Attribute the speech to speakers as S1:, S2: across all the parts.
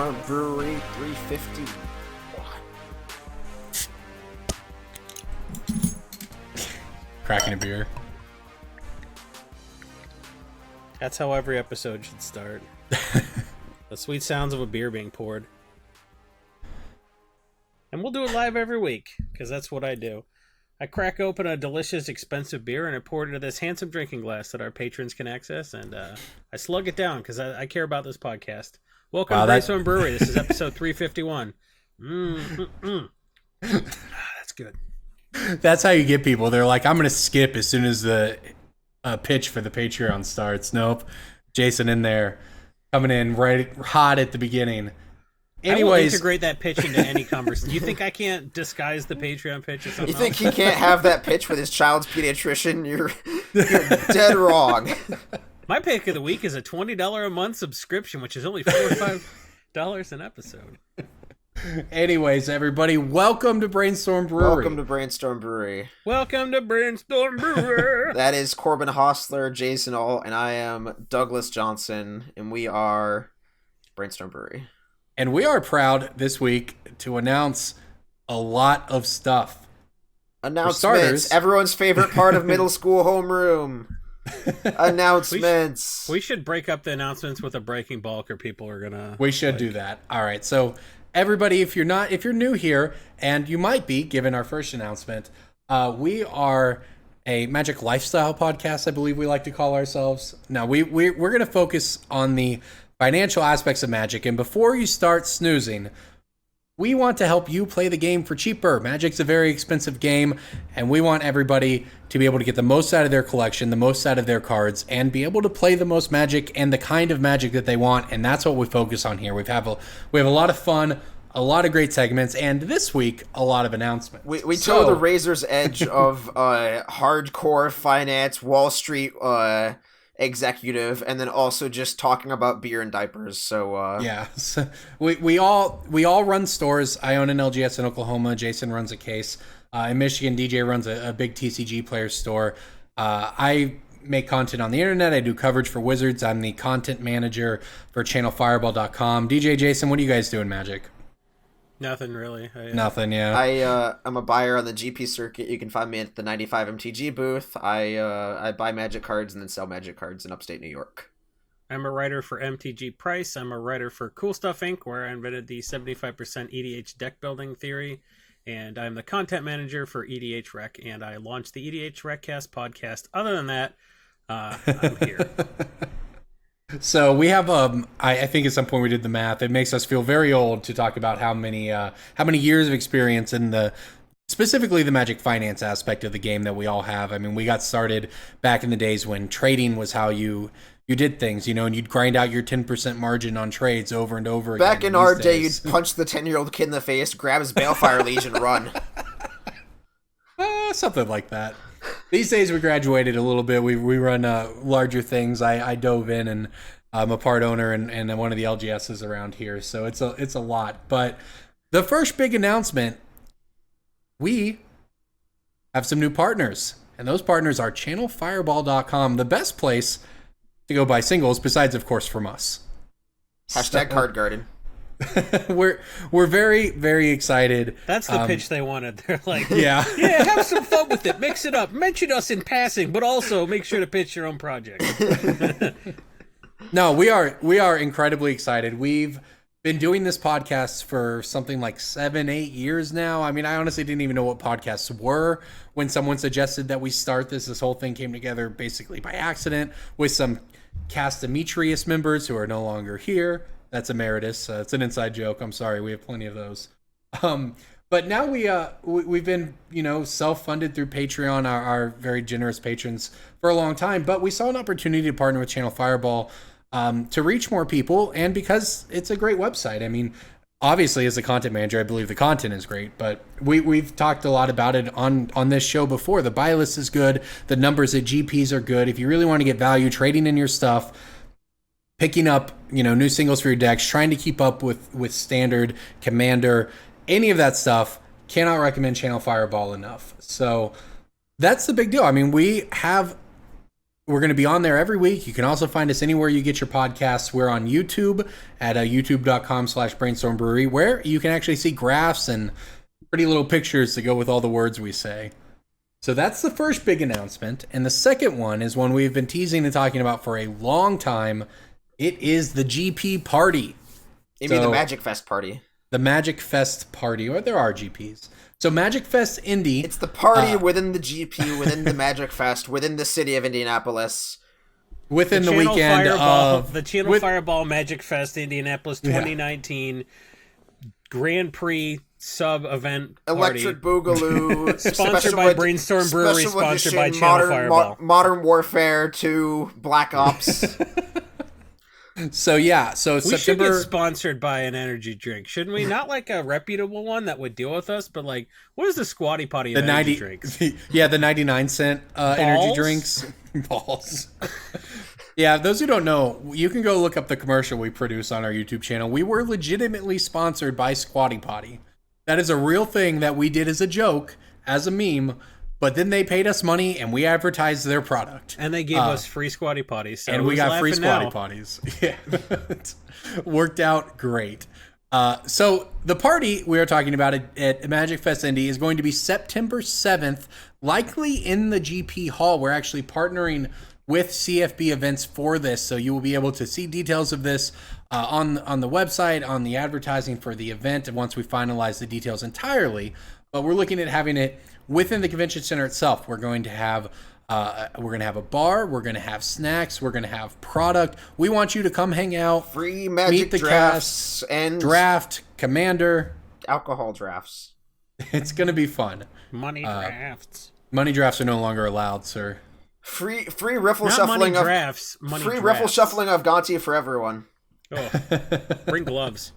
S1: Brainstorm Brewery 351.
S2: Cracking a beer.
S3: That's how every episode should start. The sweet sounds of a beer being poured. And we'll do it live every week, because that's what I do. I crack open a delicious, expensive beer, and I pour it into this handsome drinking glass that our patrons can access, and I slug it down, because I care about this podcast. Welcome to Brainstorm Brewery. This is episode 351. That's good.
S2: That's how you get people. They're like, I'm going to skip as soon as the pitch for the Patreon starts. Nope. Jason in there, coming in right hot at the beginning.
S3: Anyways, I will integrate that pitch into any conversation. You think I can't disguise the Patreon pitch or something?
S1: You think he can't have that pitch with his child's pediatrician? You're dead wrong.
S3: My pick of the week is a $20 a month subscription, which is only $45 an episode.
S2: Anyways, everybody, welcome to Brainstorm Brewery.
S1: Welcome to Brainstorm Brewery.
S3: Welcome to Brainstorm Brewery.
S1: That is Corbin Hostler, Jason All, and I am Douglas Johnson, and we are Brainstorm Brewery.
S2: And we are proud this week to announce a lot of stuff.
S1: Announcements. Everyone's favorite part of middle school homeroom. Announcements.
S3: We should break up the announcements with a breaking bulk, or people are gonna.
S2: We should do that. All right. So everybody, if you're new here, and you might be, given our first announcement, we are a Magic lifestyle podcast. I believe we like to call ourselves. Now we're going to focus on the financial aspects of Magic, and before you start snoozing, we want to help you play the game for cheaper. Magic's a very expensive game, and we want everybody to be able to get the most out of their collection, the most out of their cards, and be able to play the most Magic and the kind of Magic that they want, and that's what we focus on here. We have a lot of fun, a lot of great segments, and this week, a lot of announcements.
S1: We toe the razor's edge of hardcore finance, Wall Street executive, and then also just talking about beer and diapers. So
S2: yeah, so we all run stores. I own an LGS in Oklahoma. Jason runs a case in Michigan. DJ runs a big TCG player store. I make content on the internet. I do coverage for Wizards. I'm the content manager for channelfireball.com. DJ, Jason, what do you guys do in Magic?
S3: Nothing really.
S2: Nothing, yeah.
S1: I'm a buyer on the GP circuit. You can find me at the 95 MTG booth. I buy Magic cards and then sell Magic cards in upstate New York.
S3: I'm a writer for MTG Price. I'm a writer for Cool Stuff Inc., where I invented the 75% EDH deck building theory. And I'm the content manager for EDH Rec, and I launched the EDH Recast podcast. Other than that, I'm here.
S2: So we have, I think at some point we did the math. It makes us feel very old to talk about how many years of experience in specifically the Magic finance aspect of the game that we all have. I mean, we got started back in the days when trading was how you did things, and you'd grind out your 10% margin on trades over and over again.
S1: Back in our day, you'd punch the 10-year-old kid in the face, grab his Balefire Liege, and run.
S2: Something like that. These days we graduated a little bit. We run larger things. I dove in, and I'm a part owner and one of the LGSs around here. So it's a lot. But the first big announcement, we have some new partners. And those partners are channelfireball.com, the best place to go buy singles, besides, of course, from us.
S1: Hashtag Card Garden.
S2: We're very, very excited.
S3: That's the pitch they wanted. They're like,
S2: yeah,
S3: have some fun with it, mix it up, mention us in passing, but also make sure to pitch your own project.
S2: No, we are incredibly excited. We've been doing this podcast for something like 7-8 years now. I mean, I honestly didn't even know what podcasts were when someone suggested that we start this. This whole thing came together basically by accident with some Cast Demetrius members who are no longer here. That's emeritus. It's an inside joke. I'm sorry. We have plenty of those. But now we've been, self-funded through Patreon, our very generous patrons, for a long time. But we saw an opportunity to partner with Channel Fireball to reach more people, and because it's a great website. I mean, obviously, as a content manager, I believe the content is great, but we've talked a lot about it on this show before. The buy list is good. The numbers at GPs are good. If you really want to get value trading in your stuff, picking up, new singles for your decks, trying to keep up with standard, commander, any of that stuff, cannot recommend Channel Fireball enough. So that's the big deal. I mean, we have We're going to be on there every week. You can also find us anywhere you get your podcasts. We're on YouTube at youtube.com/Brainstorm Brewery, where you can actually see graphs and pretty little pictures to go with all the words we say. So that's the first big announcement. And the second one is one we've been teasing and talking about for a long time. It is the GP party.
S1: You mean the Magic Fest party?
S2: The Magic Fest party. Well, there are GPs. So Magic Fest Indy.
S1: It's the party within the GP, within the Magic Fest, within the city of Indianapolis.
S2: Within the weekend of...
S3: The Channel Fireball Magic Fest Indianapolis 2019 Grand Prix sub-event party.
S1: Electric Boogaloo.
S3: Sponsored by Brainstorm Brewery, sponsored by Channel Fireball.
S1: Modern Warfare 2 Black Ops.
S2: So yeah, so
S3: we
S2: September...
S3: should get sponsored by an energy drink, shouldn't we? Not like a reputable one that would deal with us, but like, what is the Squatty Potty of energy drinks?
S2: Yeah, the 99-cent energy drinks. Balls. Yeah, those who don't know, you can go look up the commercial we produce on our YouTube channel. We were legitimately sponsored by Squatty Potty. That is a real thing that we did as a joke, as a meme. But then they paid us money, and we advertised their product.
S3: And they gave us free Squatty Potties. So
S2: and we got free Squatty Potties. Yeah. It worked out great. So the party we are talking about at Magic Fest Indy is going to be September 7th, likely in the GP Hall. We're actually partnering with CFB Events for this, so you will be able to see details of this on the website, on the advertising for the event, and once we finalize the details entirely. But we're looking at having it within the convention center itself. We're going to have a bar. We're going to have snacks. We're going to have product. We want you to come hang out.
S1: Free Magic
S2: meet the
S1: drafts
S2: cast,
S1: and
S2: draft commander.
S1: Alcohol drafts.
S2: It's going to be fun.
S3: Money drafts.
S2: Money drafts are no longer allowed, sir.
S1: Free riffle
S3: Not
S1: shuffling
S3: money drafts,
S1: of
S3: money
S1: free
S3: drafts.
S1: riffle shuffling of Gonti for everyone.
S3: Oh, bring gloves.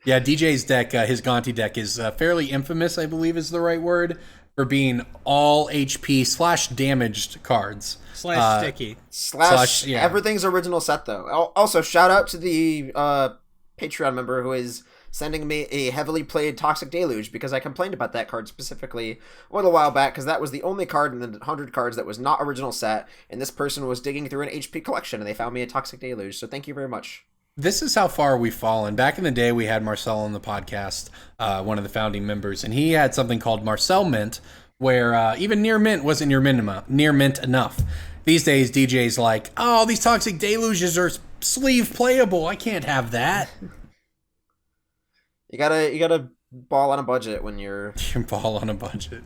S2: Yeah, DJ's deck, his Gonti deck is fairly infamous, I believe is the right word, for being all HP / damaged cards.
S3: Sticky.
S1: / yeah. Everything's original set, though. Also, shout out to the Patreon member who is sending me a heavily played Toxic Deluge, because I complained about that card specifically a little while back, because that was the only card in the 100 cards that was not original set, and this person was digging through an HP collection, and they found me a Toxic Deluge, so thank you very much.
S2: This is how far we've fallen. Back in the day, we had Marcel on the podcast, one of the founding members, and he had something called Marcel Mint, where even near mint wasn't near mint enough. These days, DJ's like, oh, these Toxic Deluges are sleeve playable. I can't have that.
S1: You gotta ball on a budget when you're...
S2: Ball on a budget.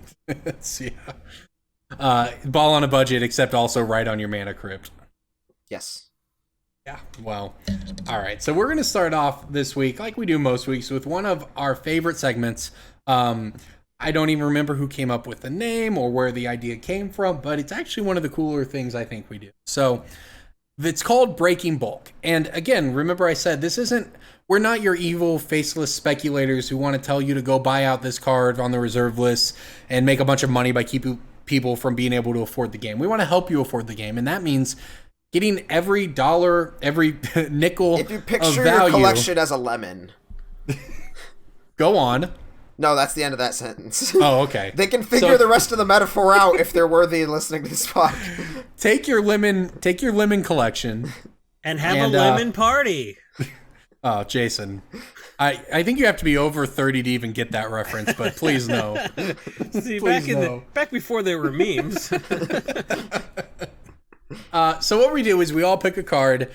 S2: Ball on a budget, except also right on your mana crypt.
S1: Yes.
S2: Yeah, well, all right. So we're going to start off this week, like we do most weeks, with one of our favorite segments. I don't even remember who came up with the name or where the idea came from, but it's actually one of the cooler things I think we do. So it's called Breaking Bulk. And again, remember I said we're not your evil, faceless speculators who want to tell you to go buy out this card on the reserve list and make a bunch of money by keeping people from being able to afford the game. We want to help you afford the game, and that means getting every dollar, every nickel
S1: if you picture
S2: of value.
S1: Your collection as a lemon.
S2: Go on.
S1: No, that's the end of that sentence.
S2: Oh, okay.
S1: They can figure the rest of the metaphor out if they're worthy of listening to this pod.
S2: Take your lemon collection.
S3: And have a lemon party.
S2: Oh, Jason. I think you have to be over 30 to even get that reference, but please no.
S3: See, back before there were memes.
S2: So what we do is we all pick a card.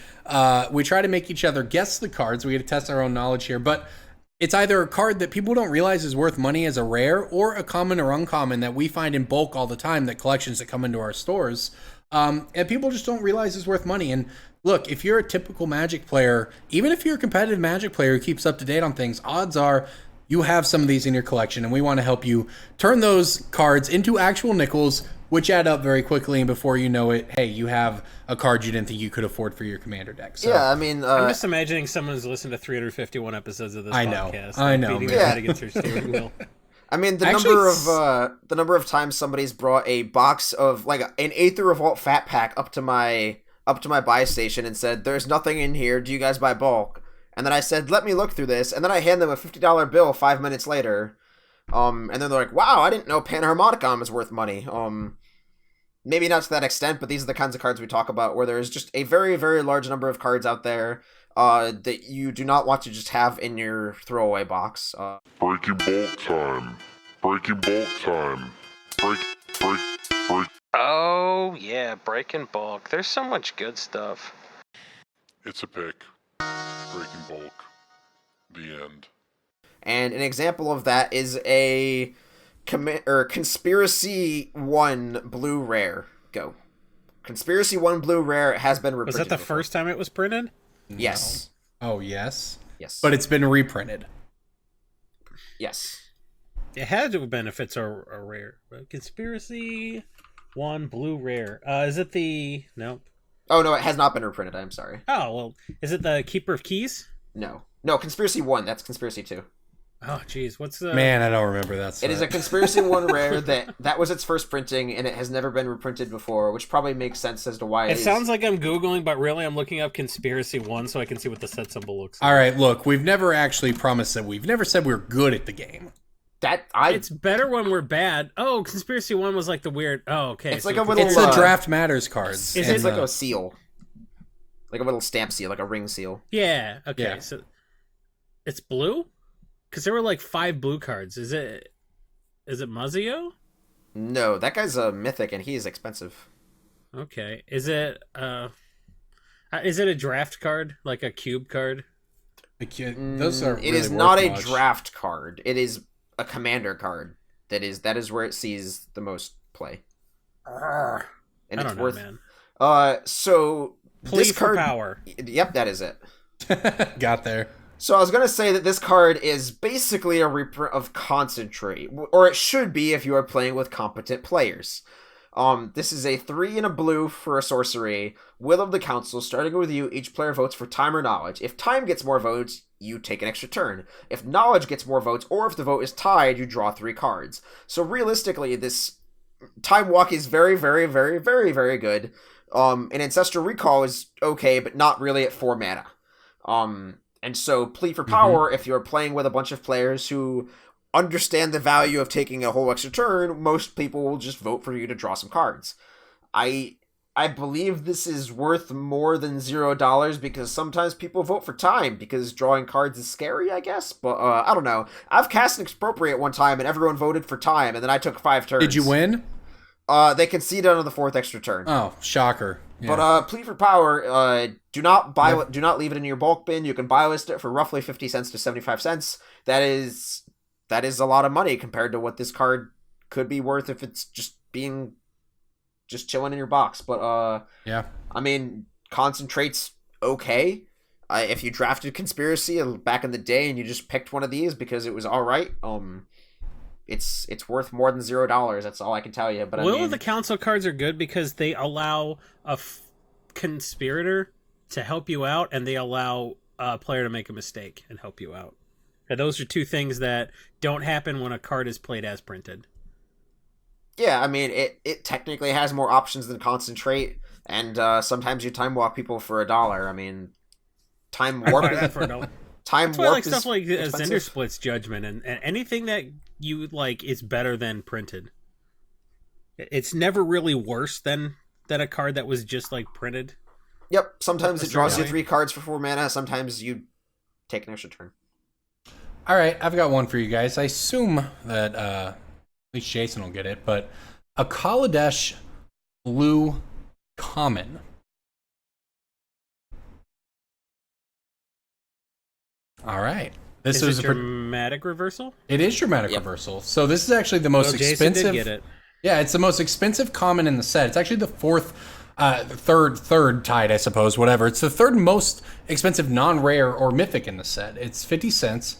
S2: We try to make each other guess the cards. We get to test our own knowledge here, but it's either a card that people don't realize is worth money as a rare, or a common or uncommon that we find in bulk all the time, that collections that come into our stores, and people just don't realize is worth money. And look, if you're a typical Magic player, even if you're a competitive Magic player who keeps up to date on things, odds are you have some of these in your collection, and we want to help you turn those cards into actual nickels, which add up very quickly, and before you know it, hey, you have a card you didn't think you could afford for your commander deck. So,
S1: yeah, I mean...
S3: I'm just imagining someone who's listened to 351 episodes of this podcast.
S2: I know,
S3: beating their head against their steering wheel.
S1: I mean, the number of times somebody's brought a box of, like, an Aether Revolt Fat Pack up to my buy station and said, there's nothing in here, do you guys buy bulk? And then I said, let me look through this, and then I hand them a $50 bill 5 minutes later. And then they're like, wow, I didn't know Panharmonicon was worth money. maybe not to that extent, but these are the kinds of cards we talk about where there's just a very, very large number of cards out there that you do not want to just have in your throwaway box.
S4: Breaking bulk time. Breaking bulk time. Break.
S5: Oh, yeah, Breaking Bulk. There's so much good stuff.
S4: It's a pick. Breaking bulk. The end.
S1: And an example of that is a Conspiracy 1 Blue Rare. Go. Conspiracy 1 Blue Rare has been reprinted.
S3: Was that the first time it was printed?
S1: Yes.
S2: No. Oh, yes?
S1: Yes.
S2: But it's been reprinted.
S1: Yes.
S3: It had to have been if it's a rare. Conspiracy 1 Blue Rare. Is it the... Nope.
S1: Oh, no, it has not been reprinted. I'm sorry.
S3: Oh, well, is it the Keeper of Keys?
S1: No. No, Conspiracy 1. That's Conspiracy 2.
S3: Oh, jeez. What's the...
S2: Man, I don't remember that set.
S1: It is a Conspiracy 1 Rare that was its first printing, and it has never been reprinted before, which probably makes sense as to why
S3: It sounds like I'm Googling, but really I'm looking up Conspiracy 1 so I can see what the set symbol looks like.
S2: All right, look, we've never actually promised that we've never said we're good at the game.
S3: It's better when we're bad. Oh, Conspiracy 1 was like the weird... Oh, okay.
S1: It's like a little...
S2: It's the Draft Matters cards.
S1: It's like a seal. Like a little stamp seal, like a ring seal.
S3: Yeah, okay.
S2: Yeah.
S3: So it's blue? Because there were like 5 blue cards. Is it Muzio?
S1: No, that guy's a mythic and he is expensive.
S3: Okay. Is it a draft card? Like a cube card?
S2: Those are.
S1: It is not a draft card. It is a commander card. That is where it sees the most play. And
S3: I don't know, man.
S1: So
S3: Plea
S1: this
S3: for
S1: card,
S3: power.
S1: Yep, that is it.
S2: Got there.
S1: So I was going to say that this card is basically a reprint of Concentrate, or it should be if you are playing with competent players. This is a 3 and a blue for a sorcery. Will of the Council, starting with you, each player votes for time or knowledge. If time gets more votes, you take an extra turn. If knowledge gets more votes, or if the vote is tied, you draw 3 cards. So realistically, this Time Walk is very, very, very, very, very good. And Ancestral Recall is okay, but not really at 4 mana. And so Plea for Power, if you're playing with a bunch of players who understand the value of taking a whole extra turn, most people will just vote for you to draw some cards. I believe this is worth more than $0 because sometimes people vote for time because drawing cards is scary, I guess. But I don't know. I've cast an Expropriate one time and everyone voted for time, and then I took 5 turns.
S2: Did you win?
S1: They conceded on the 4th extra turn.
S2: Oh, shocker. Yeah.
S1: But Plea for Power, do not leave it in your bulk bin. You can buy list it for roughly 50 cents to 75 cents. That is a lot of money compared to what this card could be worth if it's just chilling in your box. But
S2: yeah,
S1: I mean, Concentrate's okay. If you drafted Conspiracy back in the day and you just picked one of these because it was all right, it's worth more than $0. That's all I can tell you. But
S3: Will of the Council cards are good because they allow a conspirator to help you out, and they allow a player to make a mistake and help you out. And those are 2 things that don't happen when a card is played as printed.
S1: Yeah, I mean, it technically has more options than Concentrate, and sometimes you time walk people for $1. I mean, time warp is for $1. Time warp
S3: like stuff like
S1: expensive.
S3: Zender Split's Judgment and anything that you like is better than printed. It's never really worse than a card that was just like printed.
S1: Yep. Sometimes it draws you 3 cards for 4 mana. Sometimes you take an extra turn.
S2: All right, I've got one for you guys. I assume that at least Jason will get it, but a Kaladesh blue common. All right.
S3: This is a dramatic reversal?
S2: It is dramatic reversal. So this is actually the most expensive.
S3: Jason did get it.
S2: Yeah, it's the most expensive common in the set. It's actually the third tied, I suppose, whatever. It's the 3rd most expensive non-rare or mythic in the set. It's 50 cents.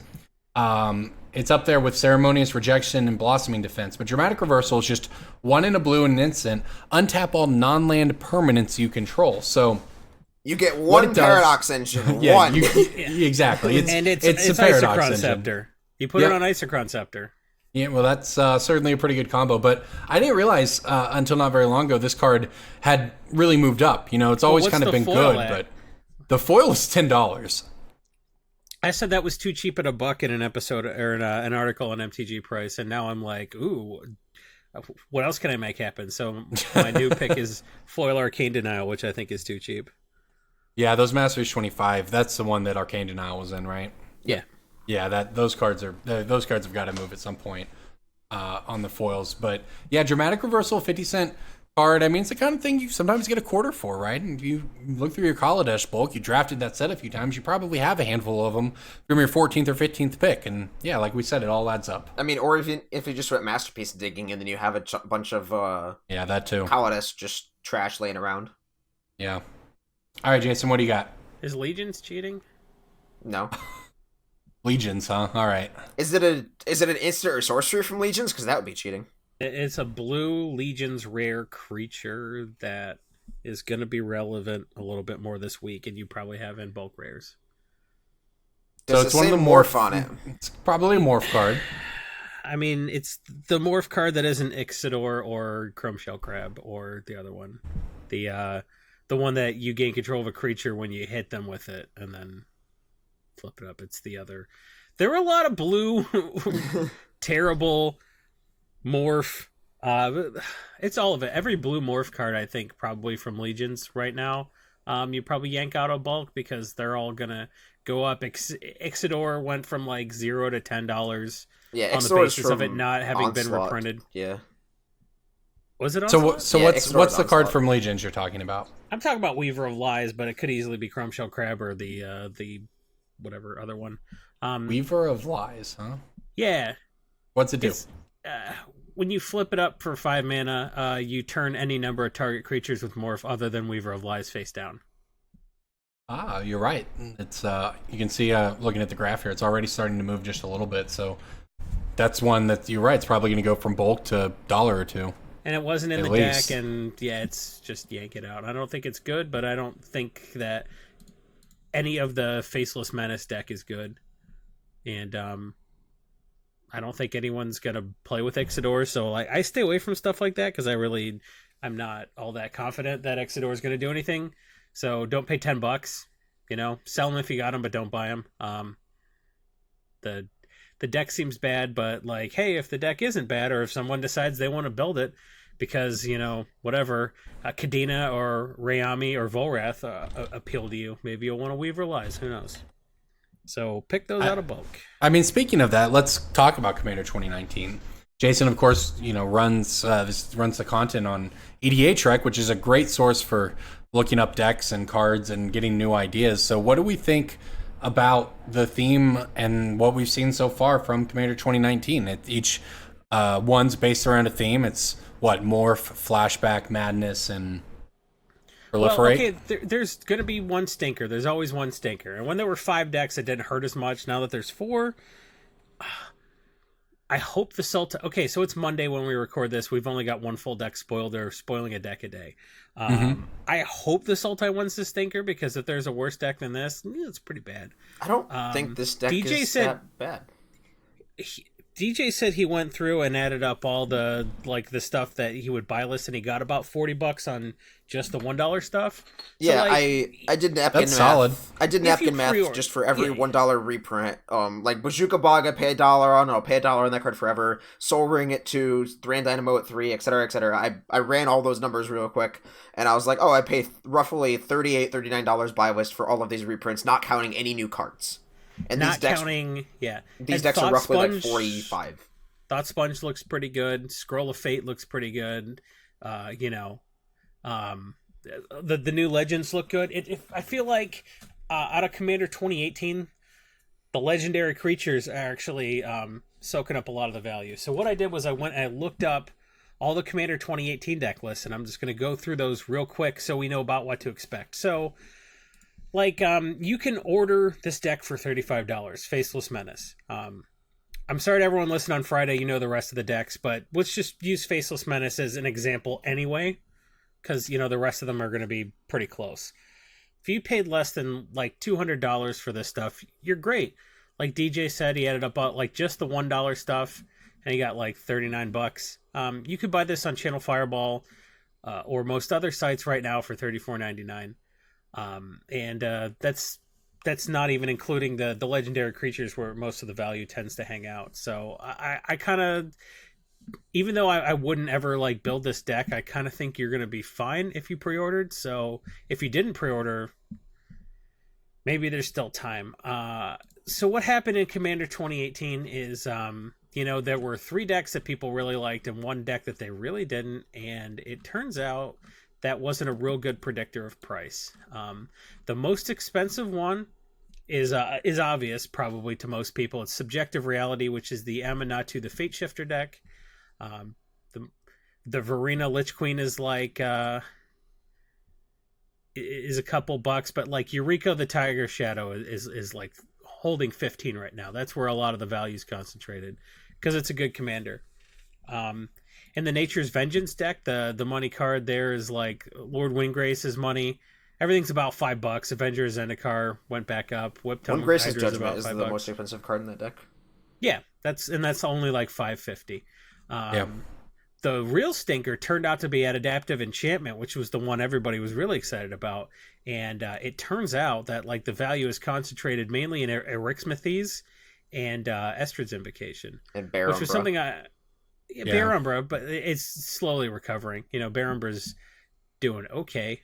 S2: It's up there with Ceremonious Rejection and Blossoming Defense. But Dramatic Reversal is just 1 in a blue and an instant. Untap all non-land permanents you control. So
S1: you get 1 Paradox Engine.
S2: Yeah,
S1: 1.
S2: Exactly. It's
S3: a Paradox Engine. Scepter. You put it on Isochron Scepter.
S2: Yeah, well, that's certainly a pretty good combo. But I didn't realize until not very long ago this card had really moved up. You know, it's always kind of been good, but the foil is $10.
S3: I said that was too cheap at $1 in an episode or an article on MTG Price, and now I'm like, ooh, what else can I make happen? So my new pick is Foil Arcane Denial, which I think is too cheap.
S2: Yeah, those Masters 25. That's the one that Arcane Denial was in, right?
S3: Yeah.
S2: Yeah, those cards have got to move at some point on the foils. But yeah, Dramatic Reversal, 50-cent card. I mean, it's the kind of thing you sometimes get a quarter for, right? And if you look through your Kaladesh bulk, you drafted that set a few times, you probably have a handful of them from your 14th or 15th pick. And yeah, like we said, it all adds up.
S1: I mean, or even if you just went Masterpiece digging and then you have a bunch of
S2: yeah, that too.
S1: Kaladesh just trash laying around.
S2: Yeah. All right, Jason, what do you got?
S3: Is Legions cheating?
S1: No.
S2: Legions, huh? All right.
S1: Is it an instant or sorcery from Legions? Because that would be cheating.
S3: It's a blue Legions rare creature that is going to be relevant a little bit more this week, and you probably have in bulk rares.
S1: Does
S2: it's
S1: it
S2: one
S1: say
S2: of the
S1: morph on it?
S2: It's probably a morph card.
S3: I mean, it's the morph card that isn't Ixidor or Chrome Shell Crab or the other one. The one that you gain control of a creature when you hit them with it and then flip it up. It's the other. There are a lot of blue, terrible morph. It's all of it. Every blue morph card, I think, probably from Legions right now. You probably yank out a bulk because they're all gonna go up. Ixidor went from like $0 to $10.
S1: Yeah,
S3: on the
S1: Ixidor's
S3: basis of it not having been
S1: Onslaught.
S3: reprinted.
S1: Yeah.
S3: Was it
S2: So
S3: Onslaught?
S1: Yeah,
S2: what's
S1: Ixidor's
S2: the card
S1: Onslaught.
S2: from Legions you're talking about?
S3: I'm talking about Weaver of Lies, but it could easily be Chrome Shell Crab or the whatever other one.
S2: Weaver of Lies, huh?
S3: Yeah.
S2: What's it do?
S3: It's, when you flip it up for 5 mana, you turn any number of target creatures with morph other than Weaver of Lies face down.
S2: Ah, you're right. It's you can see looking at the graph here, it's already starting to move just a little bit. So that's one that you're right. It's probably going to go from bulk to $1 or $2.
S3: And it wasn't in
S2: At
S3: the
S2: least.
S3: deck, and yeah, it's just yank it out. I don't think it's good, but I don't think that any of the Faceless Menace deck is good. And I don't think anyone's going to play with Ixidor, so like I stay away from stuff like that because I'm not all that confident that Ixidor is going to do anything. So don't pay $10, sell them if you got them, but don't buy them. The deck seems bad, but like, hey, if the deck isn't bad, or if someone decides they want to build it because, whatever, Kadena or Rayami or Volrath appeal to you, maybe you'll want to Weaver Lies, who knows? So pick those out of bulk.
S2: I mean, speaking of that, let's talk about Commander 2019. Jason, of course, runs the content on EDH Rec, which is a great source for looking up decks and cards and getting new ideas. So what do we think about the theme and what we've seen so far from Commander 2019? Each one's based around a theme. It's morph, flashback, madness, and proliferate.
S3: Well, okay, there's going to be one stinker. There's always one stinker. And when there were 5 decks, it didn't hurt as much. Now that there's 4, I hope the Sultai... Okay, so it's Monday when we record this. We've only got one full deck spoiled. They're spoiling a deck a day. I hope the Sultai one's the stinker, because if there's a worse deck than this, it's pretty bad.
S1: I don't think this deck is that bad.
S3: DJ said he went through and added up all the stuff that he would buy list, and he got about $40 on just the $1 stuff.
S1: Yeah, I did napkin
S2: that's
S1: math.
S2: solid.
S1: I did napkin math just for every $1 reprint. Like Bajuka Bog, I pay $1 on. I'll pay $1 on that card forever. Soul Ring at 2, Thran Dynamo at 3, etc., etc. I ran all those numbers real quick, and I was like, I pay roughly $38, $39 buy list for all of these reprints, not counting any new cards. And
S3: not
S1: these decks,
S3: counting, yeah.
S1: These
S3: And
S1: decks are
S3: Thought
S1: roughly
S3: Sponge,
S1: like 45.
S3: Thought Sponge looks pretty good. Scroll of Fate looks pretty good. The new Legends look good. I feel like out of Commander 2018, the legendary creatures are actually soaking up a lot of the value. So what I did was I went and I looked up all the Commander 2018 deck lists, and I'm just going to go through those real quick so we know about what to expect. So, you can order this deck for $35, Faceless Menace. I'm sorry to everyone listening on Friday, you know the rest of the decks, but let's just use Faceless Menace as an example anyway, because, the rest of them are going to be pretty close. If you paid less than, $200 for this stuff, you're great. Like DJ said, he added up, just the $1 stuff, and he got, $39. You could buy this on Channel Fireball or most other sites right now for $34.99. That's not even including the legendary creatures where most of the value tends to hang out. So I kind of, even though I wouldn't ever like build this deck, I kind of think you're going to be fine if you pre-ordered. So if you didn't pre-order, maybe there's still time. So what happened in Commander 2018 is, there were 3 decks that people really liked and 1 deck that they really didn't. And it turns out that wasn't a real good predictor of price. The most expensive one is obvious probably to most people. It's Subjective Reality, which is the Amanatu, the Fate Shifter deck. The Verena Lich Queen is like is a couple bucks, but like Eureka the Tiger Shadow is like holding 15 right now. That's where a lot of the value is concentrated because it's a good commander. In the Nature's Vengeance deck, the money card there is like Lord Windgrace's money. Everything's about $5. Avenger Zendikar went back up.
S1: Windgrace's Judgment is the most expensive card in that deck.
S3: Yeah, that's only like $5.50. The real stinker turned out to be at Adaptive Enchantment, which was the one everybody was really excited about. And it turns out that like the value is concentrated mainly in Erixmathes and Estrid's Invocation. And Bear Umbra. Which was something Bear Umbra, but it's slowly recovering. Bear Umbra's doing okay.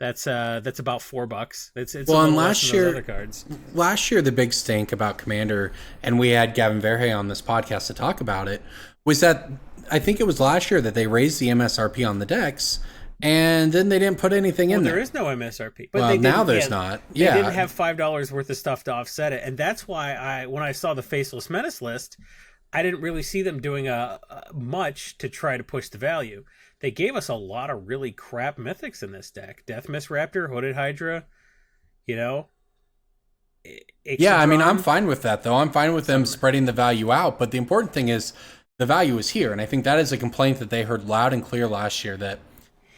S3: That's about $4. It's well, and last year, other cards.
S2: Last year the big stink about Commander, and we had Gavin Verhey on this podcast to talk about it, was that I think it was last year that they raised the MSRP on the decks, and then they didn't put anything in there.
S3: There is no MSRP, but
S2: well, now there's not.
S3: They didn't have $5 worth of stuff to offset it, and that's why when I saw the Faceless Menace list, I didn't really see them doing much to try to push the value. They gave us a lot of really crap mythics in this deck. Death Mist Raptor, Hooded Hydra, Ixodron.
S2: Yeah, I mean, I'm fine with that, though. I'm fine with them spreading the value out, but the important thing is the value is here, and I think that is a complaint that they heard loud and clear last year that,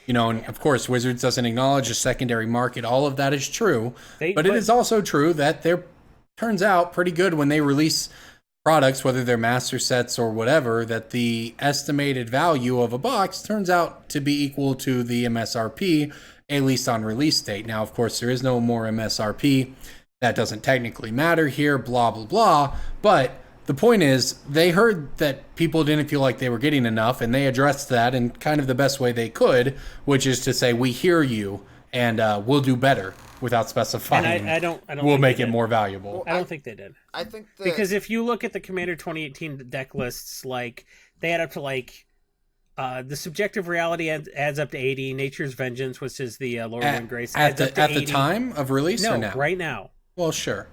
S2: and of course, Wizards doesn't acknowledge a secondary market. All of that is true, but it is also true that they're, turns out, pretty good when they release products, whether they're master sets or whatever, that the estimated value of a box turns out to be equal to the MSRP, at least on release date. Now, of course, there is no more MSRP. That doesn't technically matter here, blah, blah, blah. But the point is, they heard that people didn't feel like they were getting enough, and they addressed that in kind of the best way they could, which is to say, we hear you, and we'll do better. Without specifying,
S3: and I don't
S2: we'll make it more valuable.
S3: Well, I don't think they did.
S1: I think
S3: because if you look at the Commander 2018 deck lists, like they add up to like the Subjective Reality adds up to 80. Nature's Vengeance, which is the Lord Windgrace, adds up to 80.
S2: At the time of release,
S3: no,
S2: or now?
S3: Right now.
S2: Well, sure.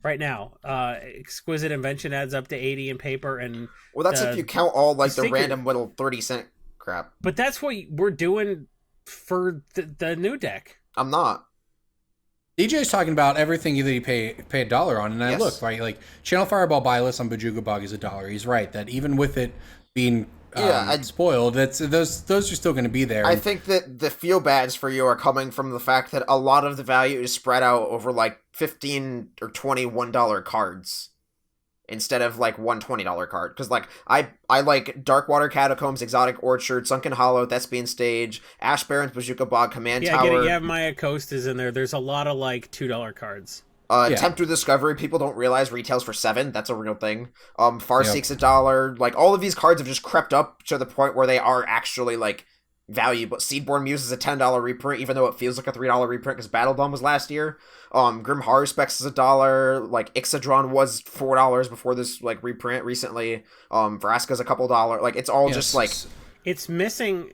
S3: Right now, Exquisite Invention adds up to 80 in paper, and
S1: that's if you count all like the random little 30-cent crap.
S3: But that's what we're doing for the new deck.
S1: I'm not.
S2: DJ's talking about everything that he pay $1 on, and I look, right, like Channel Fireball buy list on Bajuga Bog is $1. He's right that even with it being spoiled, those are still going to be there.
S1: I think that the feel bads for you are coming from the fact that a lot of the value is spread out over like 15 or 20 $1 cards instead of like one $20 card. Because like I like Darkwater Catacombs, Exotic Orchard, Sunken Hollow, Thespian Stage, Ash Barrens, Bajuka Bog, Command Tower.
S3: Yeah, Maya Coast is in there. There's a lot of like $2 cards.
S1: Tempter Discovery, people don't realize retails for $7. That's a real thing. Farseek's $1. Like all of these cards have just crept up to the point where they are actually like valuable. Seedborn Muse is a $10 reprint, even though it feels like a $3 reprint because Battle Dome was last year. Grim Horror Specs is $1. Like Ixodron was $4 before this like reprint recently. Vraska's a couple $. Like it's all just like
S3: it's missing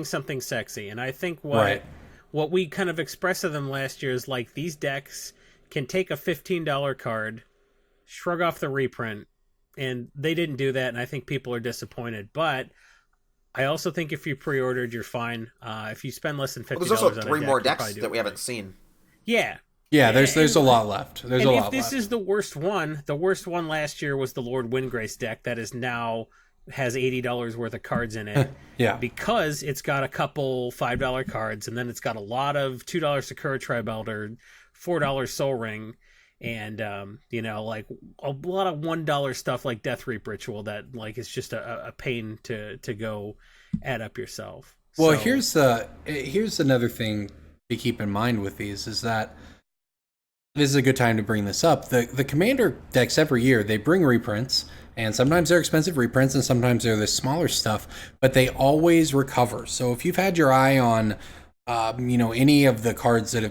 S3: something sexy, and I think what we kind of expressed to them last year is like these decks can take a $15 card, shrug off the reprint, and they didn't do that, and I think people are disappointed. But I also think if you pre-ordered, you're fine. If you spend less than $50
S1: there's also 3 more decks that we haven't seen.
S3: Yeah.
S2: Yeah, there's a lot left. There's a lot left.
S3: If this is the worst one last year was the Lord Windgrace deck that is now has $80 worth of cards in it.
S2: Yeah.
S3: Because it's got a couple $5 cards, and then it's got a lot of $2 Sakura Tribe Elder, $4 Soul Ring, and like a lot of $1 stuff like Death Reap Ritual that like is just a pain to go add up yourself.
S2: Well, here's another thing to keep in mind with these is that this is a good time to bring this up. The Commander decks every year, they bring reprints, And sometimes they're expensive reprints and sometimes they're the smaller stuff, but they always recover. So if you've had your eye on any of the cards that are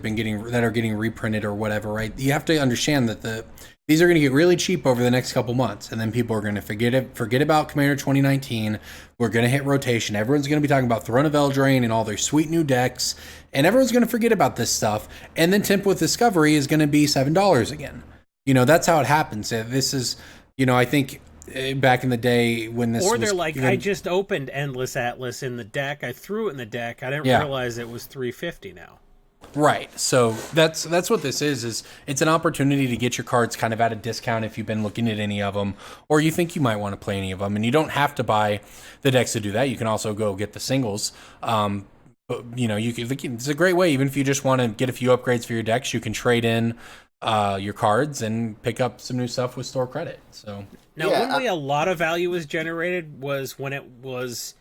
S2: getting reprinted or whatever, right? You have to understand that these are going to get really cheap over the next couple months, and then people are going to forget about Commander 2019. We're going to hit rotation. Everyone's going to be talking about Throne of Eldraine and all their sweet new decks, and everyone's going to forget about this stuff. And then Temp with Discovery is going to be $7 again. That's how it happens. This is, I think back in the day when this
S3: or they're like, I just opened Endless Atlas in the deck. I threw it in the deck. I didn't realize it was $350 now.
S2: Right. So that's what this is it's an opportunity to get your cards kind of at a discount if you've been looking at any of them, or you think you might want to play any of them. And you don't have to buy the decks to do that. You can also go get the singles. But, it's a great way. Even if you just want to get a few upgrades for your decks, you can trade in your cards and pick up some new stuff with store credit. So
S3: now, only a lot of value was generated was when it was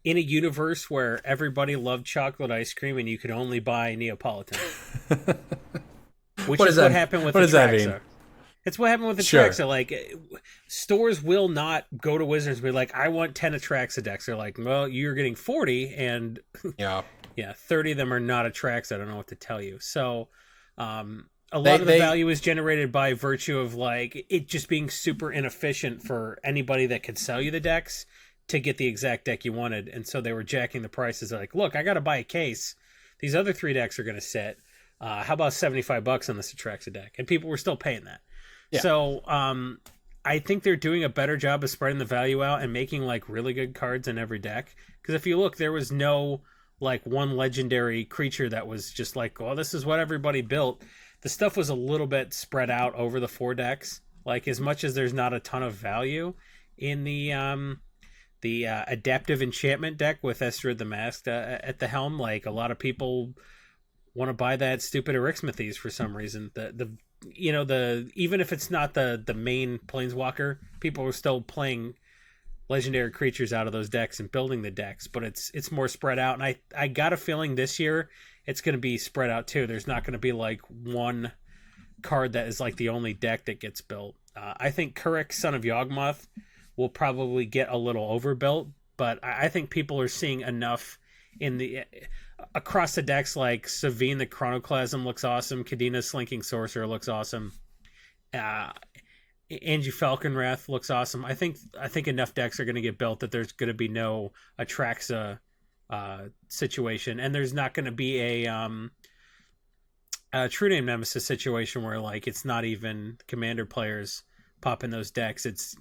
S3: in a universe where everybody loved chocolate ice cream and you could only buy Neapolitan. Which is what happened with the Traxa. It's what happened with the Traxa. Like, stores will not go to Wizards and be like, I want 10 Atraxa decks. They're like, well, you're getting 40, and 30 of them are not Atraxa. I don't know what to tell you. So, a lot of the value is generated by virtue of, like, it just being super inefficient for anybody that could sell you the decks to get the exact deck you wanted. And so they were jacking the prices. They're like, look, I got to buy a case. These other 3 decks are going to sit. How about $75 on this Atraxa deck? And people were still paying that. Yeah. So I think they're doing a better job of spreading the value out and making like really good cards in every deck. Because if you look, there was no like one legendary creature that was just like, well, this is what everybody built. The stuff was a little bit spread out over the 4 decks. Like, as much as there's not a ton of value in the adaptive enchantment deck with Estrid the Masked at the helm, like, a lot of people want to buy that stupid Erixmathes for some reason. Even if it's not the main Planeswalker, people are still playing legendary creatures out of those decks and building the decks, but it's more spread out. And I got a feeling this year it's going to be spread out too. There's not going to be like one card that is like the only deck that gets built. I think Kurik, Son of Yawgmoth, will probably get a little overbuilt, but I think people are seeing enough in the across the decks. Like Savine the Chronoclasm looks awesome. Kadena Slinking Sorcerer looks awesome. Angie Falconwrath looks awesome. I think enough decks are going to get built that there's going to be no Atraxa situation, and there's not going to be a True Name Nemesis situation where like it's not even Commander players popping those decks. It's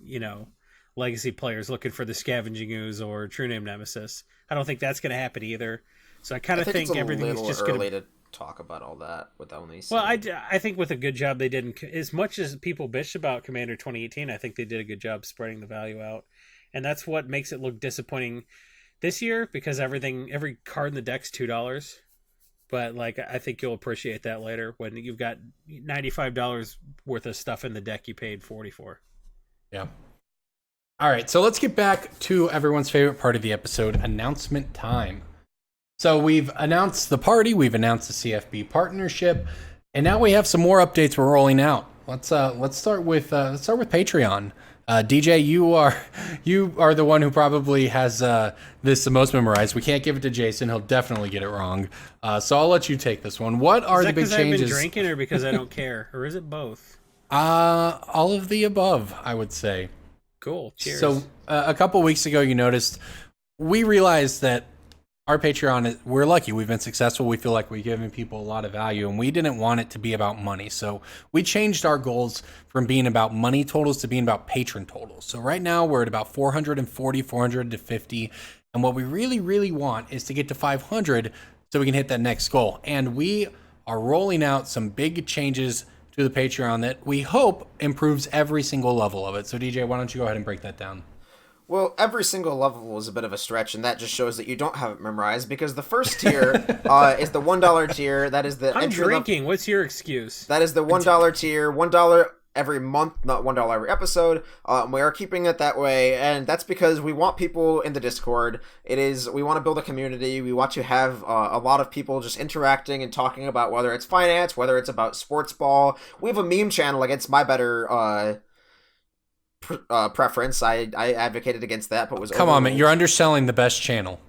S3: Legacy players looking for the Scavenging Ooze or True Name Nemesis. I don't think that's going to happen either. So I kind of think everything is just going
S1: to talk about all that with only.
S3: Well, I think with a good job they didn't. As much as people bitched about Commander 2018, I think they did a good job spreading the value out, and that's what makes it look disappointing this year, because every card in the deck's $2. But like, I think you'll appreciate that later when you've got $95 worth of stuff in the deck you paid $40 for.
S2: Yeah. All right, so let's get back to everyone's favorite part of the episode, announcement time. So we've announced the party, we've announced the CFB partnership, and now we have some more updates we're rolling out. Let's start with Patreon. DJ, you are the one who probably has this the most memorized. We can't give it to Jason; he'll definitely get it wrong. So I'll let you take this one. What are the big changes? I've been
S3: drinking, or because I don't care, or is it both?
S2: All of the above, I would say.
S3: Cool. Cheers.
S2: So a couple weeks ago, you noticed we realized that our Patreon, we're lucky. We've been successful. We feel like we're giving people a lot of value, and we didn't want it to be about money. So we changed our goals from being about money totals to being about patron totals. So right now we're at about 440, 450. And what we really, really want is to get to 500 so we can hit that next goal. And we are rolling out some big changes to the Patreon that we hope improves every single level of it. So DJ, why don't you go ahead and break that down?
S1: Well, every single level was a bit of a stretch, and that just shows that you don't have it memorized, because the first tier is the $1 tier. That is the
S3: I'm drinking. What's your excuse?
S1: That is the $1 tier. $1 every month, not $1 every episode. We are keeping it that way, and that's because we want people in the Discord. We want to build a community. We want to have a lot of people just interacting and talking about whether it's finance, whether it's about sports ball. We have a meme channel against My Better preference. I advocated against that, but was
S2: Come on, man.
S1: overruled.
S2: You're underselling the best channel.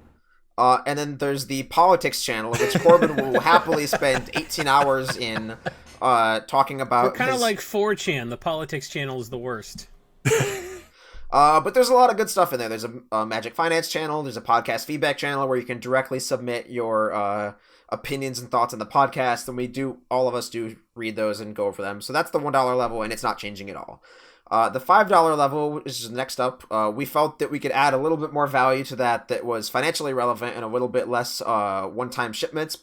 S1: And then there's the politics channel, which Corbin will happily spend 18 hours in talking about.
S3: We're kind of like 4chan. The politics channel is the worst.
S1: But there's a lot of good stuff in there. There's a Magic Finance channel. There's a podcast feedback channel where you can directly submit your opinions and thoughts on the podcast. And all of us do read those and go over them. So that's the $1 level, and it's not changing at all. The $5 level is next up. We felt that we could add a little bit more value to that was financially relevant and a little bit less one-time shipments.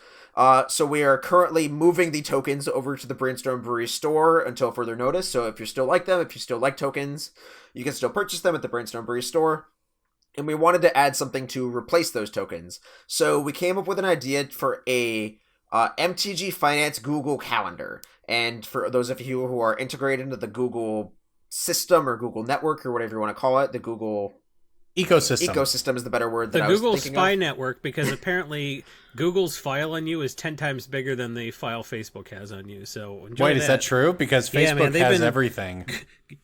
S1: So we are currently moving the tokens over to the Brainstorm Brewery store until further notice. So if you still like them, if you still like tokens, you can still purchase them at the Brainstorm Brewery store. And we wanted to add something to replace those tokens. So we came up with an idea for a MTG Finance Google Calendar. And for those of you who are integrated into the Google system or Google network or whatever you want to call it, the Google ecosystem is the better word.
S3: The Google Spy Network, because apparently Google's file on you is 10 times bigger than the file Facebook has on you. So
S2: wait, is that true? Because Facebook has everything.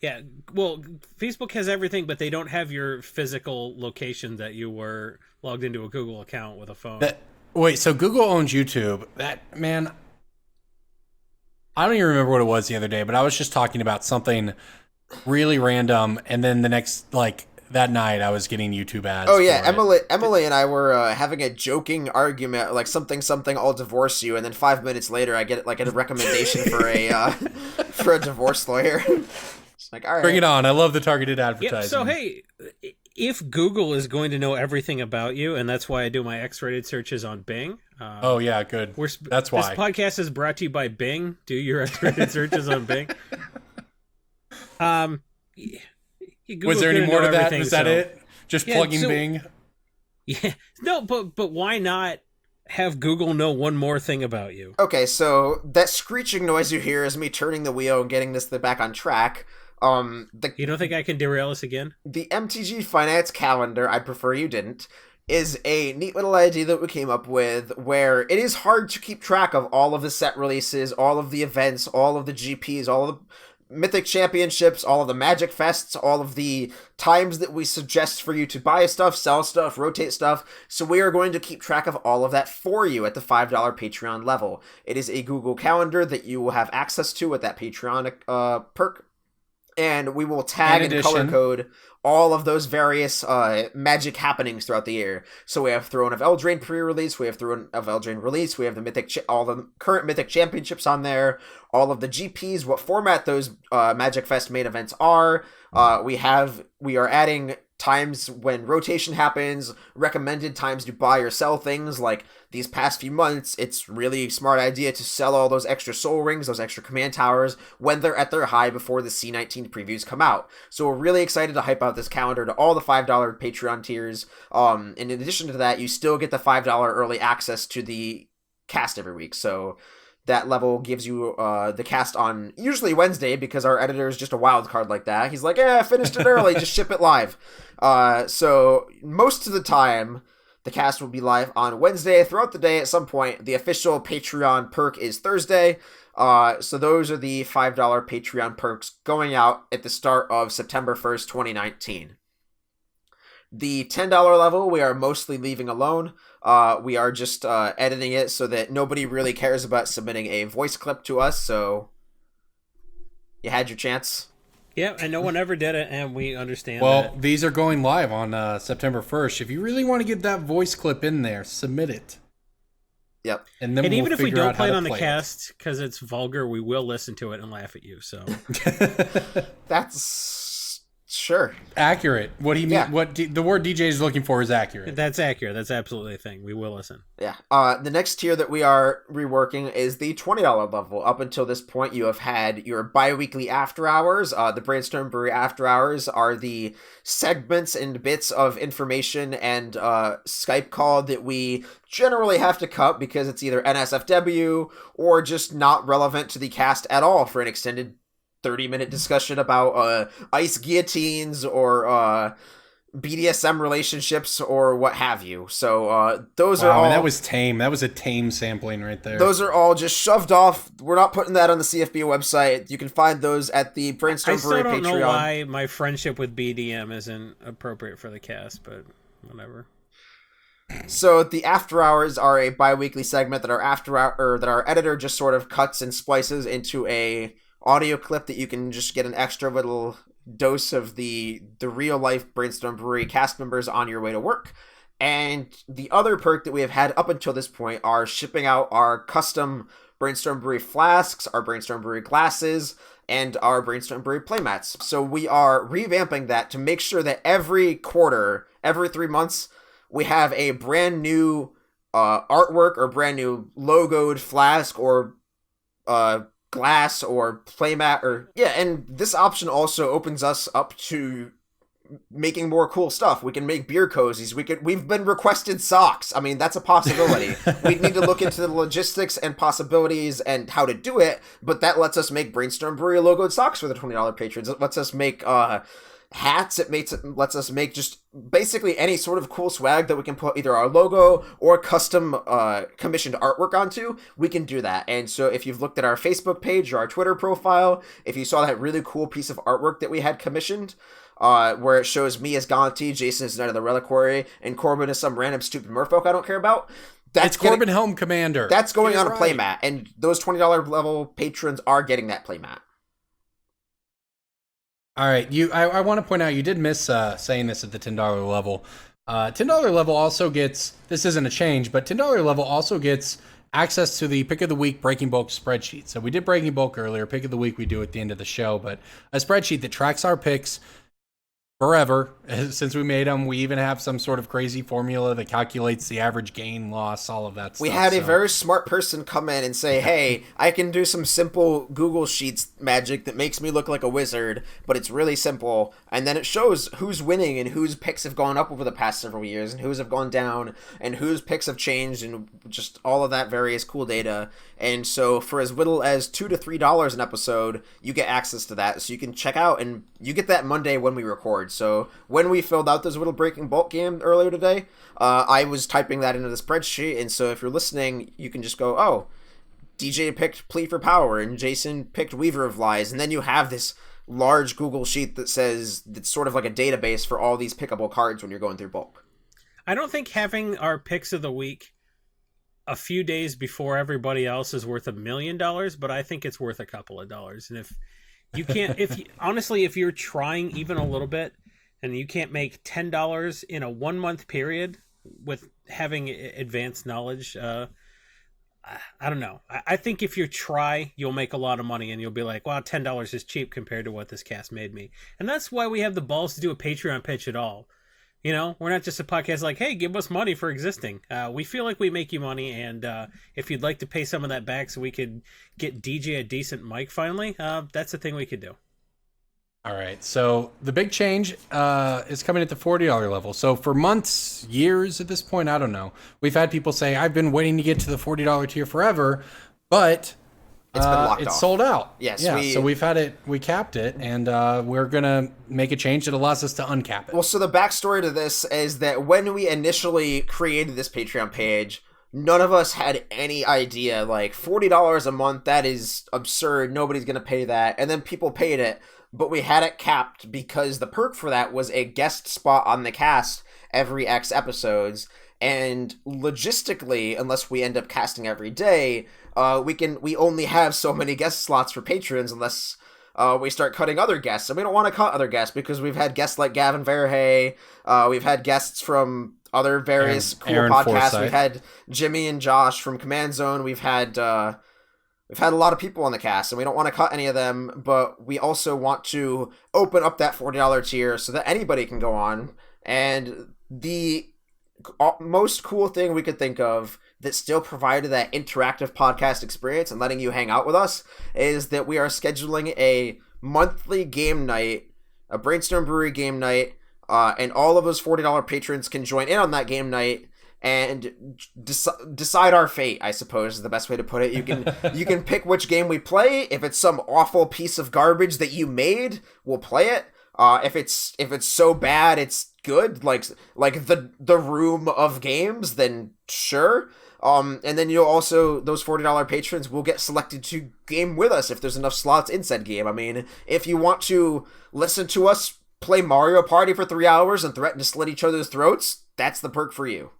S3: Yeah, well, Facebook has everything, but they don't have your physical location that you were logged into a Google account with a phone.
S2: Wait, so Google owns YouTube. That, man, I don't even remember what it was the other day, but I was just talking about something really random, and then the next, that night I was getting YouTube ads.
S1: Oh yeah, Emily and I were having a joking argument, like something, I'll divorce you, and then 5 minutes later I get a recommendation for a divorce lawyer. It's like, all right,
S2: bring it on. I love the targeted advertising.
S3: Yeah, so hey, if Google is going to know everything about you, and that's why I do my X-rated searches on Bing.
S2: Oh yeah, good. That's why.
S3: This podcast is brought to you by Bing. Do your X-rated searches on Bing.
S2: Was there any more to that? Was that it? Just plugging Bing?
S3: Yeah. No, but why not have Google know one more thing about you?
S1: Okay, so that screeching noise you hear is me turning the wheel and getting this back on track.
S3: You don't think I can derail us again?
S1: The MTG Finance Calendar, I'd prefer you didn't, is a neat little idea that we came up with where it is hard to keep track of all of the set releases, all of the events, all of the GPs, all of the Mythic Championships, all of the Magic Fests, all of the times that we suggest for you to buy stuff, sell stuff, rotate stuff. So we are going to keep track of all of that for you at the $5 Patreon level. It is a Google Calendar that you will have access to with that Patreon perk. And we will tag and color code all of those various magic happenings throughout the year. So we have Throne of Eldraine pre-release, we have Throne of Eldraine release, we have the all the current Mythic Championships on there, all of the GPs, what format those Magic Fest main events are. We are adding times when rotation happens, recommended times to buy or sell things. Like these past few months, it's really a smart idea to sell all those extra soul rings, those extra command towers, when they're at their high before the C19 previews come out. So we're really excited to hype out this calendar to all the $5 Patreon tiers. And in addition to that, you still get the $5 early access to the cast every week. So that level gives you the cast on usually Wednesday, because our editor is just a wild card like that. He's like, I finished it early, just ship it live. So most of the time, the cast will be live on Wednesday. Throughout the day at some point, the official Patreon perk is Thursday. So those are the $5 Patreon perks going out at the start of September 1st, 2019. The $10 level, we are mostly leaving alone. We are just editing it so that nobody really cares about submitting a voice clip to us, so you had your chance.
S3: Yeah, and no one ever did it, and we understand
S2: that. These are going live on September 1st. If you really want to get that voice clip in there, submit it.
S1: Yep.
S3: And then even if we don't play it on the cast, because it's vulgar, we will listen to it and laugh at you, so.
S1: That's... Sure.
S2: Accurate. What he mean? Yeah. What the word DJ is looking for is accurate.
S3: That's accurate. That's absolutely a thing. We will listen.
S1: Yeah. The next tier that we are reworking is the $20 level. Up until this point, you have had your bi-weekly after hours. The Brainstorm Brewery after hours are the segments and bits of information and Skype call that we generally have to cut because it's either NSFW or just not relevant to the cast at all for an extended 30-minute discussion about ice guillotines or BDSM relationships or what have you. So those are all.
S2: That was tame. That was a tame sampling right there.
S1: Those are all just shoved off. We're not putting that on the CFB website. You can find those at the Brainstorm Brewery Patreon.
S3: I still don't know why my friendship with BDM isn't appropriate for the cast, but whatever.
S1: So the After Hours are a bi-weekly segment that our editor just sort of cuts and splices into a audio clip that you can just get an extra little dose of the real life Brainstorm Brewery cast members on your way to work. And the other perk that we have had up until this point are shipping out our custom Brainstorm Brewery flasks, our Brainstorm Brewery glasses, and our Brainstorm Brewery playmats. So we are revamping that to make sure that every quarter, every 3 months, we have a brand new artwork or brand new logoed flask or glass or playmat and this option also opens us up to making more cool stuff. We can make beer cozies. We've been requested socks. I mean, that's a possibility. We need to look into the logistics and possibilities and how to do it, but that lets us make Brainstorm Brewery logoed socks for the $20 patrons. It lets us make hats. It lets us make just basically any sort of cool swag that we can put either our logo or custom commissioned artwork onto. We can do that. And so if you've looked at our Facebook page or our Twitter profile, if you saw that really cool piece of artwork that we had commissioned, where it shows me as Gonti, Jason as Knight of the Reliquary, and Corbin as some random stupid merfolk I don't care about.
S2: It's Corbin Helm Commander.
S1: That's going on a playmat, and those $20 level patrons are getting that playmat.
S2: All right, I want to point out you did miss saying this at the $10 level. $10 level also gets, this isn't a change, but $10 level also gets access to the Pick of the Week Breaking Bulk spreadsheet. So we did Breaking Bulk earlier. Pick of the Week we do at the end of the show, but a spreadsheet that tracks our picks forever since we made them. We even have some sort of crazy formula that calculates the average gain, loss, all of that stuff.
S1: We had a very smart person come in and say, hey, I can do some simple Google Sheets magic that makes me look like a wizard, but it's really simple. And then it shows who's winning and whose picks have gone up over the past several years and whose have gone down and whose picks have changed and just all of that various cool data. And so for as little as $2 to $3 an episode, you get access to that. So you can check out, and you get that Monday when we record. So when we filled out this little Breaking Bulk game earlier today, I was typing that into the spreadsheet. And so if you're listening, you can just go, oh, DJ picked Plea for Power and Jason picked Weaver of Lies. And then you have this large Google sheet that says it's sort of like a database for all these pickable cards when you're going through bulk.
S3: I don't think having our picks of the week a few days before everybody else is worth $1 million, but I think it's worth a couple of dollars. And if you can't, honestly, if you're trying even a little bit and you can't make $10 in a 1 month period with having advanced knowledge, I don't know. I think if you try, you'll make a lot of money and you'll be like, wow, $10 is cheap compared to what this cast made me. And that's why we have the balls to do a Patreon pitch at all. You know, we're not just a podcast like, hey, give us money for existing. We feel like we make you money, and if you'd like to pay some of that back so we could get DJ a decent mic finally, that's the thing we could do.
S2: All right, so the big change is coming at the $40 level. So for months, years at this point, I don't know. We've had people say, I've been waiting to get to the $40 tier forever, but
S1: it's been locked off.
S2: It's sold out.
S1: Yes.
S2: Yeah, so we've had it, we capped it, and we're going to make a change that allows us to uncap it.
S1: Well, so the backstory to this is that when we initially created this Patreon page, none of us had any idea, like, $40 a month, that is absurd, nobody's going to pay that, and then people paid it, but we had it capped because the perk for that was a guest spot on the cast every X episodes, and logistically, unless we end up casting every day, we only have so many guest slots for patrons unless we start cutting other guests. And we don't want to cut other guests because we've had guests like Gavin Verhey. We've had guests from other various cool podcasts.
S2: Forsyth.
S1: We've had Jimmy and Josh from Command Zone. We've had a lot of people on the cast, and we don't want to cut any of them, but we also want to open up that $40 tier so that anybody can go on. And the most cool thing we could think of that still provided that interactive podcast experience and letting you hang out with us is that we are scheduling a monthly game night, a Brainstorm Brewery game night, and all of those $40 patrons can join in on that game night and decide our fate, I suppose is the best way to put it. You can pick which game we play. If it's some awful piece of garbage that you made, we'll play it. If it's so bad it's good, like the room of games, then sure. And then you'll also, those $40 patrons will get selected to game with us if there's enough slots in said game. I mean, if you want to listen to us play Mario Party for 3 hours and threaten to slit each other's throats, that's the perk for you.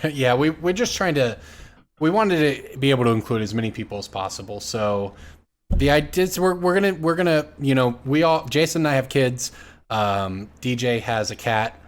S2: Yeah, we're just trying to, we wanted to be able to include as many people as possible. So the idea is we're gonna, you know, we all, Jason and I have kids. DJ has a cat.